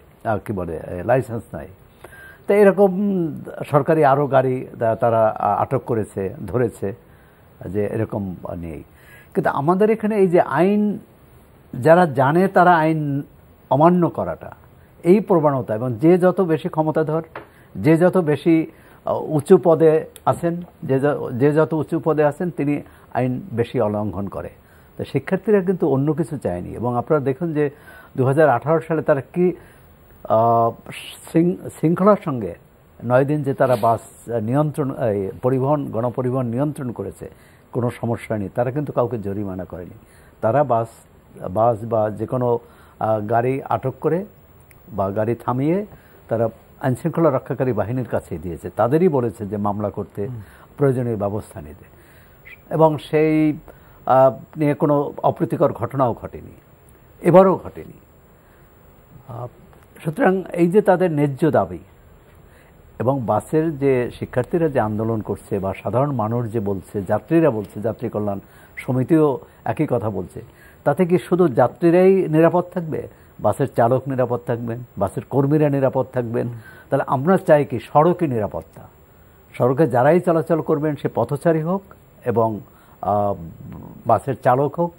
কি বলে লাইসেন্স নাই। তো এরকম সরকারি আরও গাড়ি তারা আটক করেছে, ধরেছে যে এরকম নেই। কিন্তু আমাদের এখানে এই যে আইন যারা জানে তারা আইন অমান্য করাটা, এই প্রবণতা, এবং যে যত বেশি ক্ষমতাধর, যে যত বেশি উঁচু পদে আছেন, যে যত উঁচু পদে আছেন তিনি আইন বেশি উল্লঙ্ঘন করে। তো শিক্ষার্থীরা কিন্তু অন্য কিছু চায়নি। এবং আপনারা দেখুন যে 2018 সালে তারা কি শৃঙ্খলার সঙ্গে 9 দিন যে তারা বাস নিয়ন্ত্রণ, গণপরিবহন নিয়ন্ত্রণ করেছে, কোনো সমস্যা নেই। তারা কিন্তু কাউকে জরিমানা করেনি। তারা বাস বা যে কোনো গাড়ি আটক করে বা গাড়ি থামিয়ে তারা আইনশৃঙ্খলা রক্ষাকারী বাহিনীর কাছে দিয়েছে। তাদেরই বলেছে যে মামলা করতে, প্রয়োজনীয় ব্যবস্থা নিতে, এবং সেই নিয়ে কোনো অপ্রীতিকর ঘটনাও ঘটেনি, এবারও ঘটেনি। সুতরাং এই যে তাদের ন্যায্য দাবি, এবং বাসের যে শিক্ষার্থীরা যে আন্দোলন করছে বা সাধারণ মানুষ যে বলছে, যাত্রীরা বলছে, যাত্রী কল্যাণ সমিতিও একই কথা বলছে, তাতে কি শুধু যাত্রীরাই নিরাপদ থাকবে? বাসের চালক নিরাপদ থাকবেন, বাসের কর্মীরা নিরাপদ থাকবেন। তাহলে আমরা চাই কি সড়কে নিরাপত্তা, সড়কে যারাই চলাচল করবেন, সে পথচারী হোক এবং বাসের চালক হোক,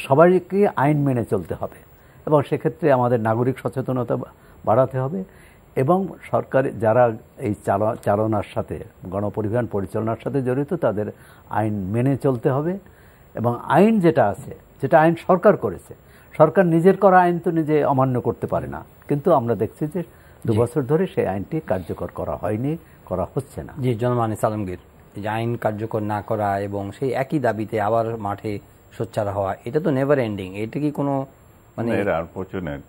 সবাইকে আইন মেনে চলতে হবে। এবং সেক্ষেত্রে আমাদের নাগরিক সচেতনতা বাড়াতে হবে, এবং সরকার যারা এই চালনার সাথে, গণপরিবহন পরিচালনার সাথে জড়িত, তাদের আইন মেনে চলতে হবে। এবং আইন যেটা আছে, যেটা আইন সরকার করেছে, সরকার নিজের করা আইন তো নিজে অমান্য করতে পারে না, কিন্তু আমরা দেখছি যে 2 বছর ধরে সেই আইনটি কার্যকর করা হয়নি, করা হচ্ছে না। জি, জনাব আনিস আলমগীর, যে আইন কার্যকর না করা এবং সেই একই দাবিতে আবার মাঠে সোচ্চার হওয়া, এটা তো নেভার এন্ডিং। এটা কি কোনো মানে আনফরচুনেট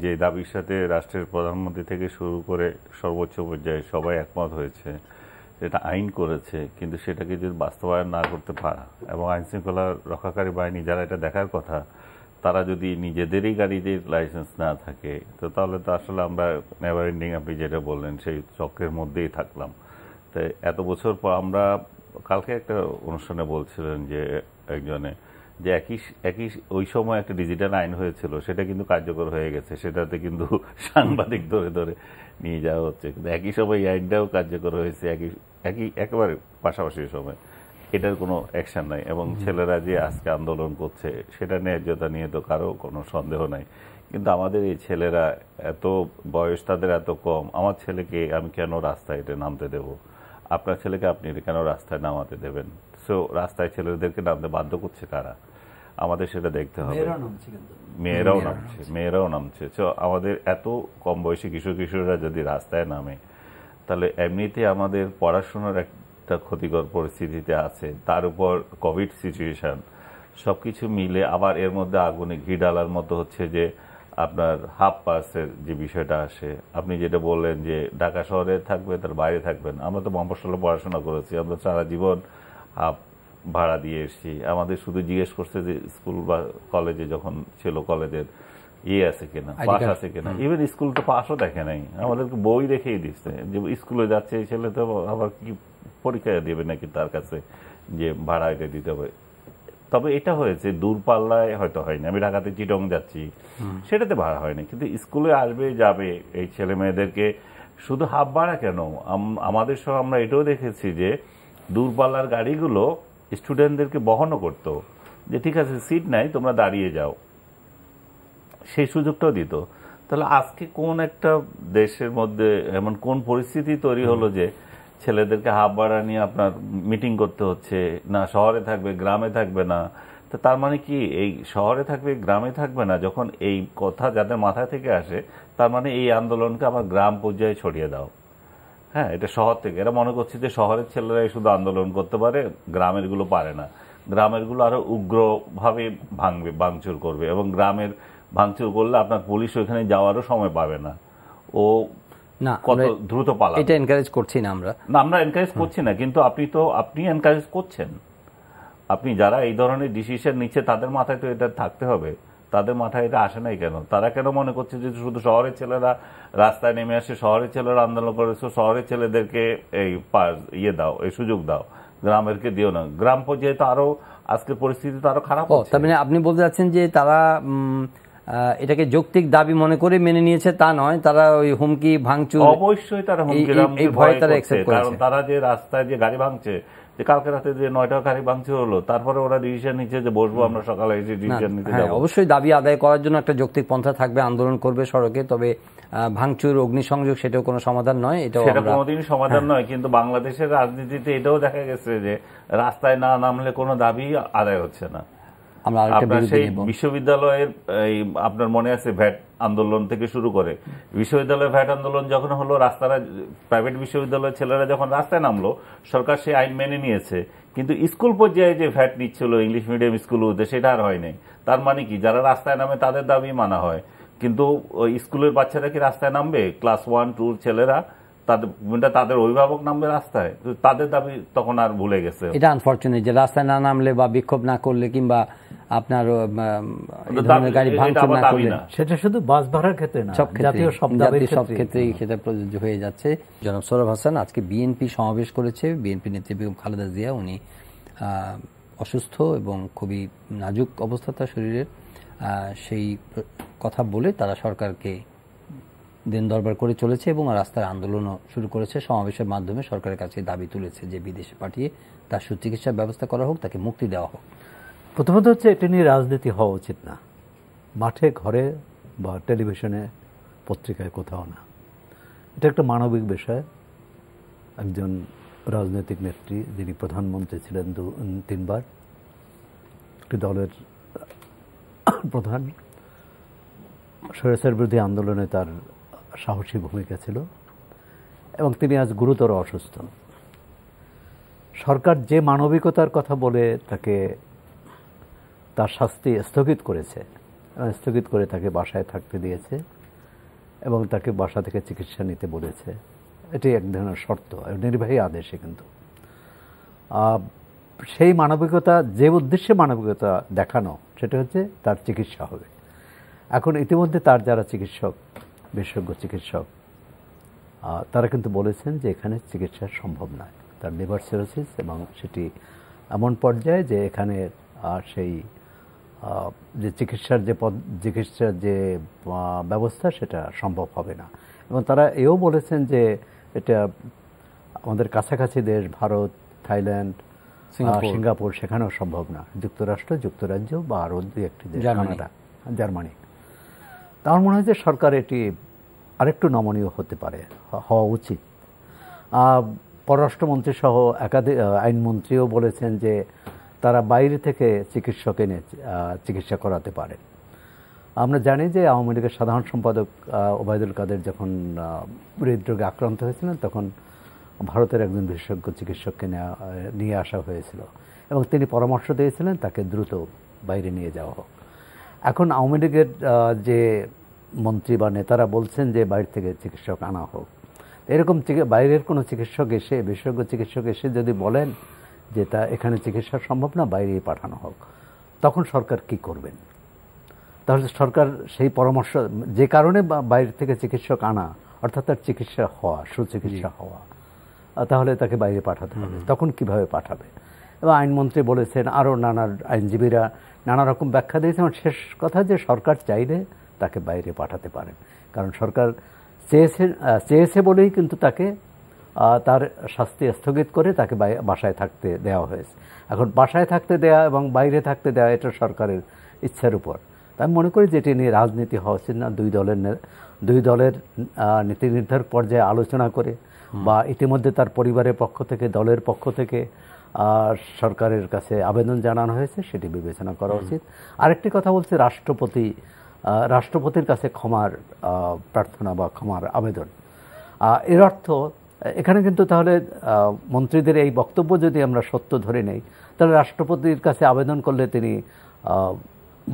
যে দাবির সাথে রাষ্ট্রের প্রধানমন্ত্রী থেকে শুরু করে সর্বোচ্চ পর্যায়ে সবাই একমত হয়েছে, এটা আইন করেছে, কিন্তু সেটাকে যদি বাস্তবায়ন না করতে পারা, এবং আইন শৃঙ্খলা রক্ষাকারী বাহিনী যারা এটা দেখার কথা, তারা যদি নিজেদেরই গাড়িদের লাইসেন্স না থাকে, তো তাহলে তো আসলে আমরা নেভার এন্ডিং, আপনি যেটা বললেন, সেই চক্রের মধ্যেই থাকলাম। তো এত বছর পর আমরা কালকে একটা অনুষ্ঠানে বলছিলেন যে একজনে যে একই ওই সময় একটা ডিজিটাল আইন হয়েছিল, সেটা কিন্তু কার্যকর হয়ে গেছে, সেটাতে কিন্তু সাংবাদিক ধরে ধরে নিয়ে যাওয়া হচ্ছে, কিন্তু একই সময় এই আইনটাও কার্যকর হয়েছে একই একেবারে পাশাপাশি সময়, এটার কোনো অ্যাকশন নাই। এবং ছেলেরা যে আজকে আন্দোলন করছে সেটা ন্যায্যতা নিয়ে তো কারো কোনো সন্দেহ নাই, কিন্তু আমাদের এই ছেলেরা এত বয়স তাদের এত কম, আমার ছেলেকে আমি কেন রাস্তায় এটা নামতে দেব, আপনার ছেলেকে আপনি কেন রাস্তায় নামাতে দেবেন? সো রাস্তায় ছেলেদেরকে নামতে বাধ্য করছে কারা? আমাদের সেটা দেখতে হবে। মেয়েরাও নামছে। তো আমাদের এত কম বয়সী কিশোররা যদি রাস্তায় নামে, তাহলে এমনিতে আমাদের পড়াশোনার একটা ক্ষতিকর পরিস্থিতিতে আছে, তার উপর কোভিড সিচুয়েশন, সবকিছু মিলে আবার এর মধ্যে আগুনে ঘি ডালার মতো হচ্ছে যে আপনার হাফ পাসের যে বিষয়টা আসে। আপনি যেটা বললেন যে ঢাকা শহরে থাকবে, তার বাইরে থাকবেন। আমরা তো মফস্বলে পড়াশোনা করেছি, আমরা সারা জীবন হাফ ভাড়া দিয়ে এসেছি। আমাদের শুধু জিজ্ঞেস করছে যে স্কুল বা কলেজে যখন ছিল, কলেজের আছে কিনা, পাস আছে কিনা। ইভেন স্কুল তো পাসও দেখে নাই, আমাদেরকে বই রেখেই দিচ্ছে যে স্কুলে যাচ্ছে এই ছেলে, তো আবার কি পরীক্ষা দেবে নাকি তার কাছে যে ভাড়া এটা দিতে হবে। তবে এটা হয়েছে দূরপাল্লায় হয়তো হয়নি, আমি ঢাকাতে চিটং যাচ্ছি, সেটাতে ভাড়া হয়নি, কিন্তু স্কুলে আসবে যাবে এই ছেলে মেয়েদেরকে শুধু হাফ ভাড়া কেন, আমাদের সব আমরা এটাও দেখেছি যে দূরপাল্লার গাড়িগুলো স্টুডেন্টদেরকে বহনও করতো, যে ঠিক আছে সিট নাই তোমরা দাঁড়িয়ে যাও, সেই সুযোগটাও দিত। তাহলে আজকে কোন একটা দেশের মধ্যে এমন কোন পরিস্থিতি তৈরি হলো যে ছেলেদেরকে হাফ ভাড়া নিয়ে আপনার মিটিং করতে হচ্ছে, না শহরে থাকবে গ্রামে থাকবে না। তো তার মানে কি এই শহরে থাকবে গ্রামে থাকবে না, যখন এই কথা যাদের মাথা থেকে আসে, তার মানে এই আন্দোলনকে আবার গ্রাম পর্যায়ে ছড়িয়ে দাও। হ্যাঁ, এটা শহর থেকে, এরা মনে করছে যে শহরের ছেলেরাই শুধু আন্দোলন করতে পারে, গ্রামের গুলো পারে না। গ্রামের গুলো আরো উগ্রভাবে ভাঙচুর করবে, এবং গ্রামের ভাঙচুর করলে আপনার পুলিশ ওইখানে যাওয়ারও সময় পাবে না, ও না কত দ্রুত পালাবে। এটা এনকারেজ করছি না আমরা এনকারেজ করছি না, কিন্তু আপনি এনকারেজ করছেন। আপনি যারা এই ধরনের ডিসিশন নিচ্ছে তাদের মাথায় তো এটা থাকতে হবে, তাদের মাথায় এটা আসে নাই কেন? তারা কেন মনে করছে যে শুধু শহরের ছেলেরা রাস্তায় নেমে আসে, শহরের ছেলেরা আন্দোলন করেছে, শহরের ছেলেদেরকে এই দাও, এই সুযোগ দাও, গ্রামেরকে দিও না। গ্রাম পর্যায়ে তো আরো আজকের পরিস্থিতি তো আরো খারাপ হচ্ছে। তার মানে আপনি বলতে চাচ্ছেন যে তারা এটাকে যৌক্তিক দাবি মনে করে মেনে নিয়েছে তা নয়, তারা ওই হুমকি ভাঙচুর, অবশ্যই তারা হুমকি ভয় তারা অ্যাকসেপ্ট করেছে, কারণ তারা যে রাস্তায় যে গাড়ি ভাঙছে, যে কালকে রাতে যে 9টা গাড়ি ভাঙচুর হলো, তারপরে ওরা ডিসিশন নিচ্ছে যে বসবো আমরা সকালে এসে ডিসিশন নিতে যাব। অবশ্যই দাবি আদায় করার জন্য একটা যৌক্তিক পন্থা থাকবে, আন্দোলন করবে সড়কে, তবে ভাঙচুর অগ্নিসংযোগ সেটাও কোনো সমাধান নয়, সেটা কোনোদিনই সমাধান নয়। কিন্তু বাংলাদেশের রাজনীতিতে এটাও দেখা গেছে যে রাস্তায় না নামলে কোনো দাবি আদায় হচ্ছে না। আপনার সেই বিশ্ববিদ্যালয়ের আপনার মনে আছে ভ্যাট আন্দোলন থেকে শুরু করে, বিশ্ববিদ্যালয়ের ভ্যাট আন্দোলন যখন হলো, রাস্তারা প্রাইভেট বিশ্ববিদ্যালয়ের ছেলেরা যখন রাস্তায় নামলো, সরকার সেই আইন মেনে নিয়েছে, কিন্তু স্কুল পর্যায়ে যে ভ্যাট নিচ্ছিল ইংলিশ মিডিয়াম স্কুলগুলোতে, সেটা আর হয় নাই। তার মানে কি, যারা রাস্তায় নামে তাদের দাবি মানা হয়, কিন্তু ওই স্কুলের বাচ্চারা কি রাস্তায় নামবে? ক্লাস 1-2 ছেলেরা, তাদের অভিভাবক নামবে রাস্তায়, তাদের দাবি তখন আর ভুলে গেছে। এটা আনফরচুনেট যে রাস্তায় না নামলে বা বিক্ষোভ না করলে কিংবা আপনার গাড়ি ভাঙচুর না করলে, সেটা শুধু বাস ভাড়ার ক্ষেত্রে না, জাতীয় সব ক্ষেত্রেই সেটা প্রযোজ্য হয়ে যাচ্ছে। জনাব সোহরাব হাসান, আজকে বিএনপি সমাবেশ করেছে, বিএনপি নেত্রী বেগম খালেদা জিয়া, উনি অসুস্থ এবং খুবই নাজুক অবস্থা তার শরীরের, সেই কথা বলে তারা সরকারকে দিন দরবার করে চলেছে এবং রাস্তার আন্দোলনও শুরু করেছে। সমাবেশের মাধ্যমে সরকারের কাছে দাবি তুলেছে যে বিদেশে পাঠিয়ে তার সুচিকিৎসার ব্যবস্থা করা হোক, তাকে মুক্তি দেওয়া হোক। প্রথমত হচ্ছে এটা নিয়ে রাজনীতি হওয়া উচিত না, মাঠে ঘরে বা টেলিভিশনে পত্রিকায় কোথাও না। এটা একটা মানবিক বিষয়। একজন রাজনৈতিক নেত্রী, যিনি প্রধানমন্ত্রী ছিলেন 3 বার, একটি দলের প্রধান, স্বৈরাচার বিরোধী আন্দোলনে তার সাহসী ভূমিকা ছিল এবং তিনি আজ গুরুতর অসুস্থ। সরকার যে মানবিকতার কথা বলে তাকে তার শাস্তি স্থগিত করেছে, স্থগিত করে তাকে বাসায় থাকতে দিয়েছে এবং তাকে বাসা থেকে চিকিৎসা নিতে বলেছে, এটি এক ধরনের শর্ত, নির্বাহী আদেশে। কিন্তু সেই মানবিকতা, যে উদ্দেশ্যে মানবিকতা দেখানো, সেটা হচ্ছে তার চিকিৎসা হবে। এখন ইতিমধ্যে তার যারা চিকিৎসক, বিশেষজ্ঞ চিকিৎসক, তারা কিন্তু বলেছেন যে এখানে চিকিৎসা সম্ভব নয়, তার লিভার সিরোসিস, এবং সেটি এমন পর্যায়ে যে এখানে সেই যে চিকিৎসার যে ব্যবস্থা সেটা সম্ভব হবে না। এবং তারা এও বলেছেন যে এটা আমাদের কাছাকাছি দেশ ভারত, থাইল্যান্ড, সিঙ্গাপুর, সেখানেও সম্ভব না, যুক্তরাষ্ট্র, যুক্তরাজ্য বা আরও দু একটি দেশ, কানাডা, জার্মানি। তা আমার মনে হয় যে সরকার এটি আরেকটু নমনীয় হতে পারে, হওয়া উচিত। পররাষ্ট্রমন্ত্রী সহ একাধিক আইনমন্ত্রীও বলেছেন যে তারা বাইরে থেকে চিকিৎসক এনে চিকিৎসা করাতে পারে। আমরা জানি যে আওয়ামী লীগের সাধারণ সম্পাদক ওবায়দুল কাদের যখন হৃদরোগে আক্রান্ত হয়েছিলেন তখন ভারতের একজন বিশেষজ্ঞ চিকিৎসককে নিয়ে আসা হয়েছিল এবং তিনি পরামর্শ দিয়েছিলেন তাকে দ্রুত বাইরে নিয়ে যাওয়া হোক। এখন আওয়ামী লীগের যে মন্ত্রী বা নেতারা বলছেন যে বাইরে থেকে চিকিৎসক আনা হোক। এরকম বাইরের কোনো চিকিৎসক এসে, বিশেষজ্ঞ চিকিৎসক এসে যদি বলেন যে তা এখানে চিকিৎসা সম্ভব না, বাইরেই পাঠানো হোক, তখন সরকার কি করবেন? তাহলে সরকার সেই পরামর্শ, যে কারণে বাইরে থেকে চিকিৎসক আনা, অর্থাৎ তার চিকিৎসা হওয়া, সুচিকিৎসা হওয়া, তাহলে তাকে বাইরে পাঠাতে হবে, তখন কিভাবে পাঠাবে? এবং আইনমন্ত্রী বলেছেন, আরও আইনজীবীরা নানা রকম ব্যাখ্যা দিয়েছেন। শেষ কথা যে সরকার চাইলে তাকে বাইরে পাঠাতে পারেন, কারণ সরকার চেয়েছে বলেই কিন্তু তাকে তার শাস্তি স্থগিত করে তাকে বাসায় থাকতে দেওয়া হয়েছে। এখন বাসায় থাকতে দেওয়া এবং বাইরে থাকতে দেওয়া এটা সরকারের ইচ্ছার উপর। আমি মনে করি যে এটি নিয়ে রাজনীতি হওয়া উচিত না। দুই দলের নীতি নির্ধারক পর্যায়ে আলোচনা করে বা ইতিমধ্যে তার পরিবারের পক্ষ থেকে, দলের পক্ষ থেকে সরকারের কাছে আবেদন জানানো হয়েছে, সেটি বিবেচনা করা উচিত। আরেকটি কথা বলছে রাষ্ট্রপতির কাছে ক্ষমার প্রার্থনা বা ক্ষমার আবেদন। এর অর্থ এখানে কিন্তু তাহলে মন্ত্রীদের এই বক্তব্য যদি আমরা সত্য ধরে নেই, তাহলে রাষ্ট্রপতির কাছে আবেদন করলে তিনি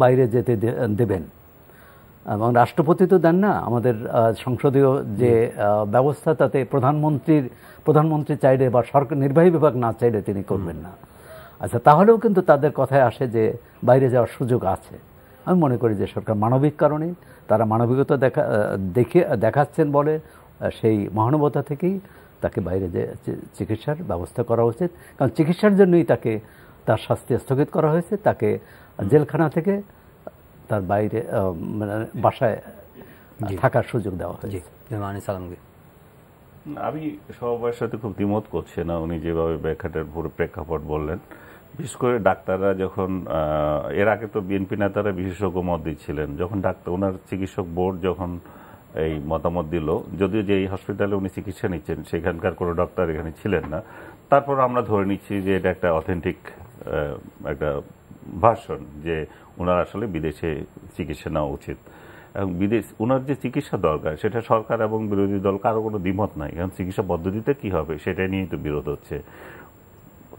বাইরে যেতে দেবেন। এবং রাষ্ট্রপতি তো দেন না, আমাদের সংসদীয় যে ব্যবস্থা তাতে প্রধানমন্ত্রী চাইলে বা সরকার নির্বাহী বিভাগ না চাইলে তিনি করবেন না। আচ্ছা, তাহলেও কিন্তু তাদের কথায় আসে যে বাইরে যাওয়ার সুযোগ আছে। আমি মনে করি যে সরকার মানবিক কারণে, তারা মানবিকতা দেখাচ্ছেন বলে সেই মহানুভবতা থেকেই তাকে বাইরে যে চিকিৎসার ব্যবস্থা করা উচিত। কারণ চিকিৎসার জন্যই তার শাস্তি স্থগিত করা হয়েছে, তাকে জেলখানা থেকে তার বাইরে বাসায় থাকার সুযোগ দেওয়া হয়েছে। আমি সবার সাথে খুব দ্বিমত করছি না, উনি যেভাবে ব্যাখ্যাটার পুরো প্রেক্ষাপট বললেন। বিশেষ করে ডাক্তাররা যখন, এর আগে তো বিএনপি নেতারা বিশেষজ্ঞ মত দিচ্ছিলেন, যখন ওনার চিকিৎসক বোর্ড যখন এই মতামত দিল, যদিও যে এই হসপিটালে উনি চিকিৎসা নিচ্ছেন সেখানকার কোনো ডক্টর এখানে ছিলেন না, তারপর আমরা ধরে নিচ্ছি যে এটা একটা অথেন্টিক একটা ভার্সন যে ওনার আসলে বিদেশে চিকিৎসা নেওয়া উচিত। এবং ওনার যে চিকিৎসা দরকার সেটা সরকার এবং বিরোধী দল কারো কোনো দ্বিমত নাই, কারণ চিকিৎসা পদ্ধতিতে কি হবে সেটা নিয়েই তো বিরোধ হচ্ছে।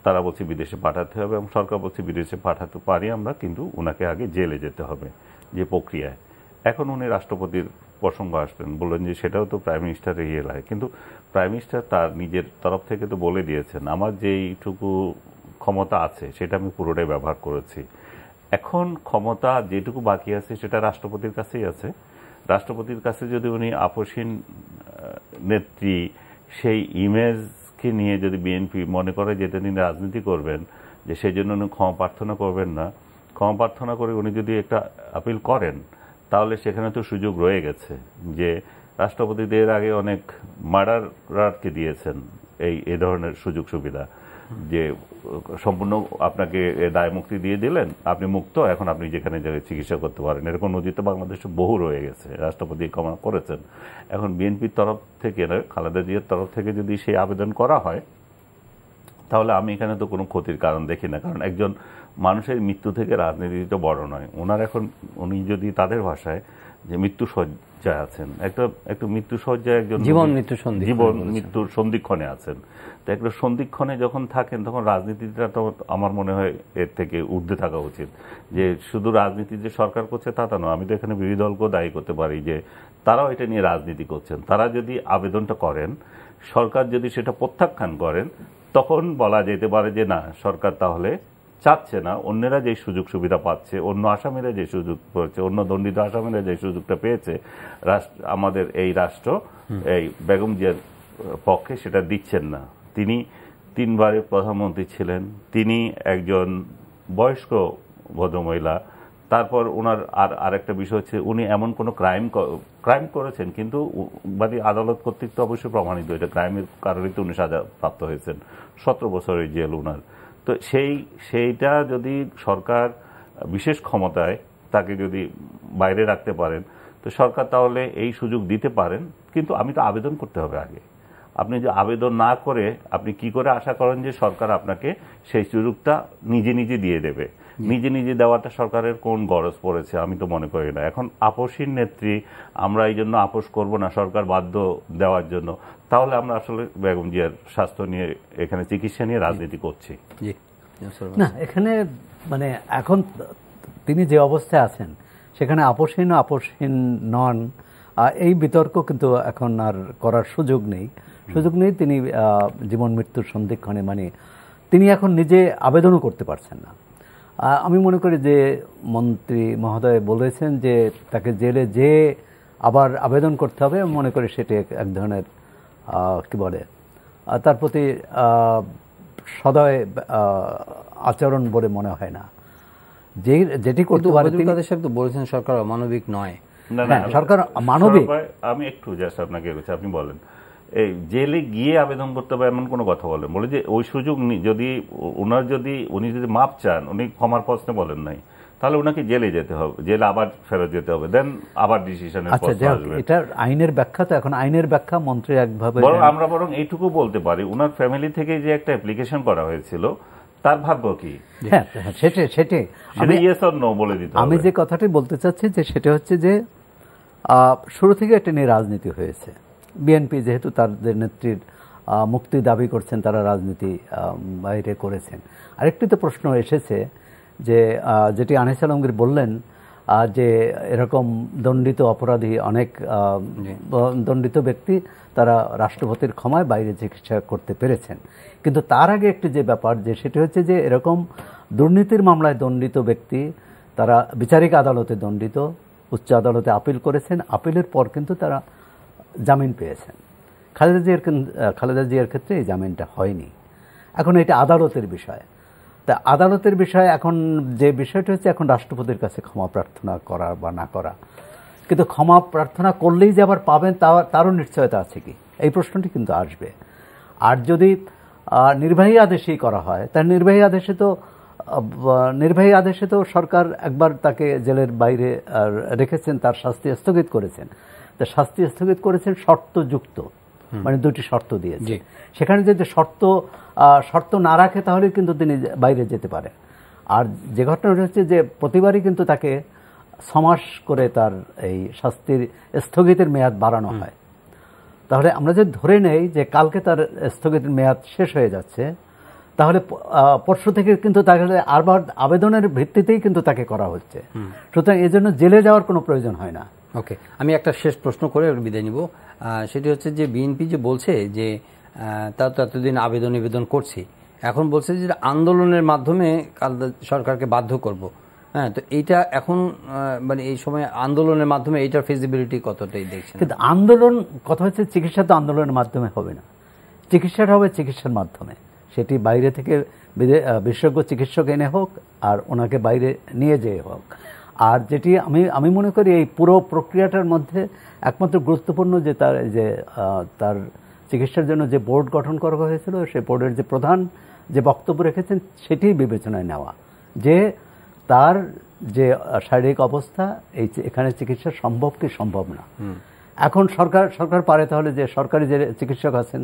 তারা বলছে বিদেশে পাঠাতে হবে এবং সরকার বলছে বিদেশে পাঠাতে পারি আমরা, কিন্তু ওনাকে আগে জেলে যেতে হবে যে প্রক্রিয়ায়। এখন উনি রাষ্ট্রপতির প্রসঙ্গ আসলেন, বললেন যে সেটাও তো প্রাইম মিনিস্টারের ইয়ে লাগে, কিন্তু প্রাইম মিনিস্টার তার নিজের তরফ থেকে তো বলে দিয়েছেন আমার যেইটুকু ক্ষমতা আছে সেটা আমি পুরোটাই ব্যবহার করেছি। এখন ক্ষমতা যেটুকু বাকি আছে সেটা রাষ্ট্রপতির কাছেই আছে। রাষ্ট্রপতির কাছে যদি উনি আপসীন নেত্রী সেই ইমেজকে নিয়ে যদি বিএনপি মনে করে যে তিনি রাজনীতি করবেন, যে সেই জন্য উনি ক্ষমা প্রার্থনা করবেন না, ক্ষমা প্রার্থনা করে উনি যদি একটা আপিল করেন, তাহলে সেখানে তো সুযোগ রয়ে গেছে যে রাষ্ট্রপতিদের আগে অনেক মার্ডারারকে দিয়েছেন এই ধরনের সুযোগ সুবিধা, যে সম্পূর্ণ আপনাকে দায় মুক্তি দিয়ে দিলেন, আপনি মুক্ত, এখন আপনি যেখানে চিকিৎসা করতে পারেন। এরকম নজির তো বাংলাদেশে বহু রয়ে গেছে, রাষ্ট্রপতি ক্ষমা করেছেন। এখন বিএনপির তরফ থেকে, খালেদা জিয়ার তরফ থেকে যদি সেই আবেদন করা হয়, তাহলে আমি এখানে তো কোনো ক্ষতির কারণ দেখি না। কারণ একজন মানুষের মৃত্যু থেকে রাজনীতি তো বড় নয়। উনি যদি তাদের ভাষায় যে মৃত্যু সজ্জায় আছেন, একটা মৃত্যু সজ্জায় একজন জীবন মৃত্যুর সন্ধিক্ষণে আছেন, তো একটা সন্ধিক্ষণে যখন থাকেন তখন রাজনীতিটা তো আমার মনে হয় এর থেকে ঊর্ধ্বে থাকা উচিত। যে শুধু রাজনীতি যে সরকার করছে তা নয়, আমি তো এখানে বিরোধী দলকেও দায়ী করতে পারি যে তারাও এটা নিয়ে রাজনীতি করছেন। তারা যদি আবেদনটা করেন, সরকার যদি সেটা প্রত্যাখ্যান করেন, তখন বলা যেতে পারে যে না, সরকার তাহলে চাচ্ছে না অন্যেরা যে সুযোগ সুবিধা পাচ্ছে, অন্য আসামিরা যে সুযোগ পাচ্ছে, অন্য দণ্ডিত আসামিরা যে সুযোগটা পেয়েছে, আমাদের এই রাষ্ট্র এই বেগম জিয়ার পক্ষে সেটা দিচ্ছেন না। তিনি 3 বারের প্রধানমন্ত্রী ছিলেন, তিনি একজন বয়স্ক ভদ্রমহিলা। তারপর ওনার আরেকটা বিষয় হচ্ছে উনি এমন কোনো ক্রাইম করেছেন, কিন্তু বাদী আদালত কর্তৃক তো অবশ্যই প্রমাণিত এটা ক্রাইমের কারণেই তো উনি সাজা প্রাপ্ত হয়েছেন, 17 বছরের জেল উনার। তো সেইটা যদি সরকার বিশেষ ক্ষমতায় তাকে যদি বাইরে রাখতে পারেন, তো সরকার তাহলে এই সুযোগ দিতে পারেন। কিন্তু আমি তো আবেদন করতে হবে আগে। আপনি যে আবেদন না করে আপনি কি করে আশা করেন যে সরকার আপনাকে সেই সুযোগটা নিজে নিজে দিয়ে দেবে? নিজে নিজে দেওয়াটা সরকারের কোন গরজ পড়েছে? আমি তো মনে করি না। এখন আপোষহীন নেত্রী, আমরা এই জন্য আপোষ করব না, সরকার বাধ্য দেওয়ার জন্য, তাহলে আমরা আসলে বেগম জিয়ার স্বাস্থ্য নিয়ে এখানে চিকিৎসা নিয়ে রাজনীতি করছি। না, এখানে মানে এখন তিনি যে অবস্থায় আছেন সেখানে আপোষহীন নন, এই বিতর্ক কিন্তু এখন আর করার সুযোগ নেই। তিনি জীবন মৃত্যুর সন্ধিক্ষণে, মানে তিনি এখন নিজে আবেদনও করতে পারছেন না। আমি মনে করি যে মন্ত্রী মহোদয় বলেছেন যে তাকে জেলে যে আবার আবেদন করতে হবে, আমি মনে করি সেটি এক ধরনের কি বলে তার প্রতি সদয় আচরণ বলে মনে হয় না। যেটি করতে পারে বলেছেন সরকার অমানবিক নয়। সরকার মানবিক। আমি একটু জাস্ট আপনাকে আপনি বলেন, এই জেলে গিয়ে আবেদন করতে হবে এমন কোনো কথা বলেন? বলে যে ওই সুযোগ যদি উনি যদি মাপ চান, উনি ক্ষমার প্রশ্নে বলেন নাই, তাহলে ওনাকে জেলে যেতে হবে, জেলে আবার ফেরত যেতে হবে, দেন আবার ডিসিশনের প্রশ্ন আসবে। এটা আইনের ব্যাখ্যা, তো এখন আইনের ব্যাখ্যা মন্ত্রী একভাবে। আমরা বরং এইটুকু বলতে পারি, ওনার ফ্যামিলি থেকে যে একটা অ্যাপ্লিকেশন করা হয়েছিল তার ভাগ্য কি? হ্যাঁ, সেটাই আমি ইয়েস অর নো বলে দিতে হবে। আমি যে কথাটি বলতে চাচ্ছি যে সেটা হচ্ছে যে শুরু থেকে এটা নিয়ে রাজনীতি হয়েছে। বিএনপি যেহেতু তাদের নেত্রীর মুক্তি দাবি করছেন, তারা রাজনীতি বাইরে করেছেন। আরেকটি তো প্রশ্ন এসেছে যে যেটি আনিস আলমগীর বললেন যে এরকম দণ্ডিত অপরাধী, অনেক দণ্ডিত ব্যক্তি তারা রাষ্ট্রপতির ক্ষমায় বাইরে চিকিৎসা করতে পেরেছেন। কিন্তু তার আগে একটি যে ব্যাপার, যে সেটি হচ্ছে যে এরকম দুর্নীতির মামলায় দণ্ডিত ব্যক্তি তারা বিচারিক আদালতে দণ্ডিত, উচ্চ আদালতে আপিল করেছেন, আপিলের পর কিন্তু তারা জামিন পেয়েছেন। খালেদা জিয়ার ক্ষেত্রে এই জামিনটা হয়নি। এখন এটা আদালতের বিষয়। তা আদালতের বিষয়, এখন যে বিষয়টা হচ্ছে এখন রাষ্ট্রপতির কাছে ক্ষমা প্রার্থনা করা বা না করা। কিন্তু ক্ষমা প্রার্থনা করলেই যে আবার পাবেন তারও নিশ্চয়তা আছে কি, এই প্রশ্নটি কিন্তু আসবে। আর যদি নির্বাহী আদেশেই করা হয়, তার নির্বাহী আদেশে তো সরকার একবার তাকে জেলের বাইরে রেখেছেন, তার শাস্তি স্থগিত করেছেন। তা শাস্তি স্থগিত করেছেন শর্তযুক্ত, মানে 2টি শর্ত দিয়েছে। সেখানে যদি শর্ত না রাখে তাহলে কিন্তু তিনি বাইরে যেতে পারেন। আর যে ঘটনাটা হচ্ছে যে প্রতিবারই কিন্তু তাকে 6 মাস করে তার এই শাস্তির স্থগিতের মেয়াদ বাড়ানো হয়। তাহলে আমরা যদি ধরে নেই যে কালকে তার স্থগিতের মেয়াদ শেষ হয়ে যাচ্ছে, তাহলে পরশু থেকে কিন্তু তাহলে আবার আবেদনের ভিত্তিতেই কিন্তু তাকে করা হচ্ছে। সুতরাং এজন্য জেলে যাওয়ার কোনো প্রয়োজন হয় না। ওকে, আমি একটা শেষ প্রশ্ন করে বিদায় নিব। সেটি হচ্ছে যে বিএনপি যে বলছে যে তারা তো এতদিন আবেদন করছি, এখন বলছে যে আন্দোলনের মাধ্যমে সরকারকে বাধ্য করব। হ্যাঁ, তো এইটা এখন মানে এই সময় আন্দোলনের মাধ্যমে এইটার ফিজিবিলিটি কতটাই দেখছেন? কিন্তু আন্দোলন কথা হচ্ছে, চিকিৎসা তো আন্দোলনের মাধ্যমে হবে না, চিকিৎসাটা হবে চিকিৎসার মাধ্যমে। সেটি বাইরে থেকে বিশেষজ্ঞ চিকিৎসক এনে হোক আর ওনাকে বাইরে নিয়ে যেয়ে হোক। আর যেটি আমি মনে করি এই পুরো প্রক্রিয়াটার মধ্যে একমাত্র গুরুত্বপূর্ণ যে তার চিকিৎসার জন্য যে বোর্ড গঠন করা হয়েছিল, সেই বোর্ডের যে প্রধান যে বক্তব্য রেখেছেন সেটি বিবেচনায় নেওয়া, যে তার যে শারীরিক অবস্থা এখানে চিকিৎসা সম্ভব কি সম্ভব না। এখন সরকার পারে তাহলে যে সরকারি যে চিকিৎসক আছেন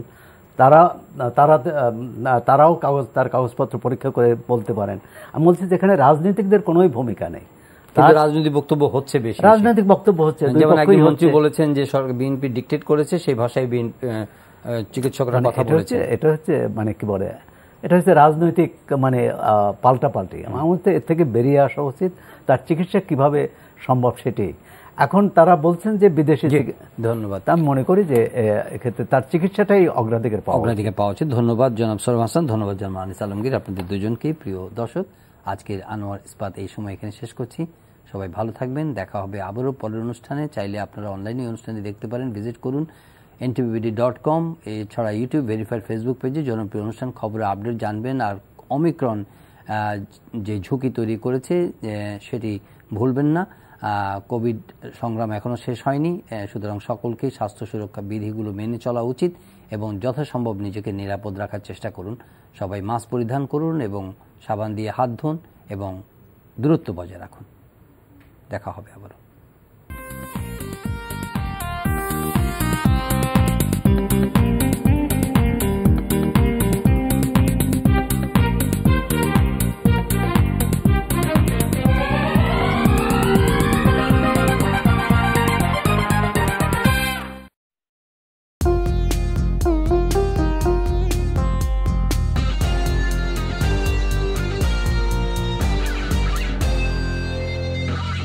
তারাও তার কাগজপত্র পরীক্ষা করে বলতে পারেন। আমি বলছি যেখানে রাজনীতিকদের কোনোই ভূমিকা নেই, রাজনৈতিক বক্তব্য হচ্ছে বেশি, রাজনৈতিক বক্তব্য হচ্ছে। যেমন একজন মন্ত্রী বলেছেন যে বিএনপি ডিকটেট করেছে, সেই ভাষায় চিকিৎসকরা কথা বলেছে। এটা হচ্ছে মানে কি বলে, এটা হচ্ছে রাজনৈতিক মানে পাল্টাপাল্টি। আমার মতে এর থেকে বেরিয়ে আসা উচিত। তার চিকিৎসা কিভাবে সম্ভব সেটি এখন তারা বলছেন যে বিদেশি ধন্যবাদ। আমি মনে করি যে এক্ষেত্রে তার চিকিৎসাটাই অগ্রাধিকার পাওয়া উচিত। ধন্যবাদ জনাব সরম হাসান, ধন্যবাদ জনাব আনিস আলমগীর, আপনাদের দুজনকেই। প্রিয় দর্শক, আজকের আনোয়ার ইস্পাত এই সময় এখানে শেষ করছি। সবাই ভালো থাকবেন, দেখা হবে আবারও পরের অনুষ্ঠানে। চাইলে আপনারা অনলাইনে অনুষ্ঠানে দেখতে পারেন, ভিজিট করুন ntvbd.com, এছাড়া ইউটিউব ভেরিফাইড ফেসবুক পেজে জনপ্রিয় অনুষ্ঠান খবরের আপডেট জানবেন। আর ওমিক্রন যে ঝুঁকি তৈরি করেছে সেটি ভুলবেন না। কোভিড সংগ্রাম এখনও শেষ হয়নি, সুতরাং সকলকেই স্বাস্থ্য সুরক্ষা বিধিগুলো মেনে চলা উচিত এবং যথাসম্ভব নিজেকে নিরাপদ রাখার চেষ্টা করুন। সবাই মাস্ক পরিধান করুন এবং সাবান দিয়ে হাত ধুন এবং দূরত্ব বজায় রাখুন। দেখা হবে আবারও।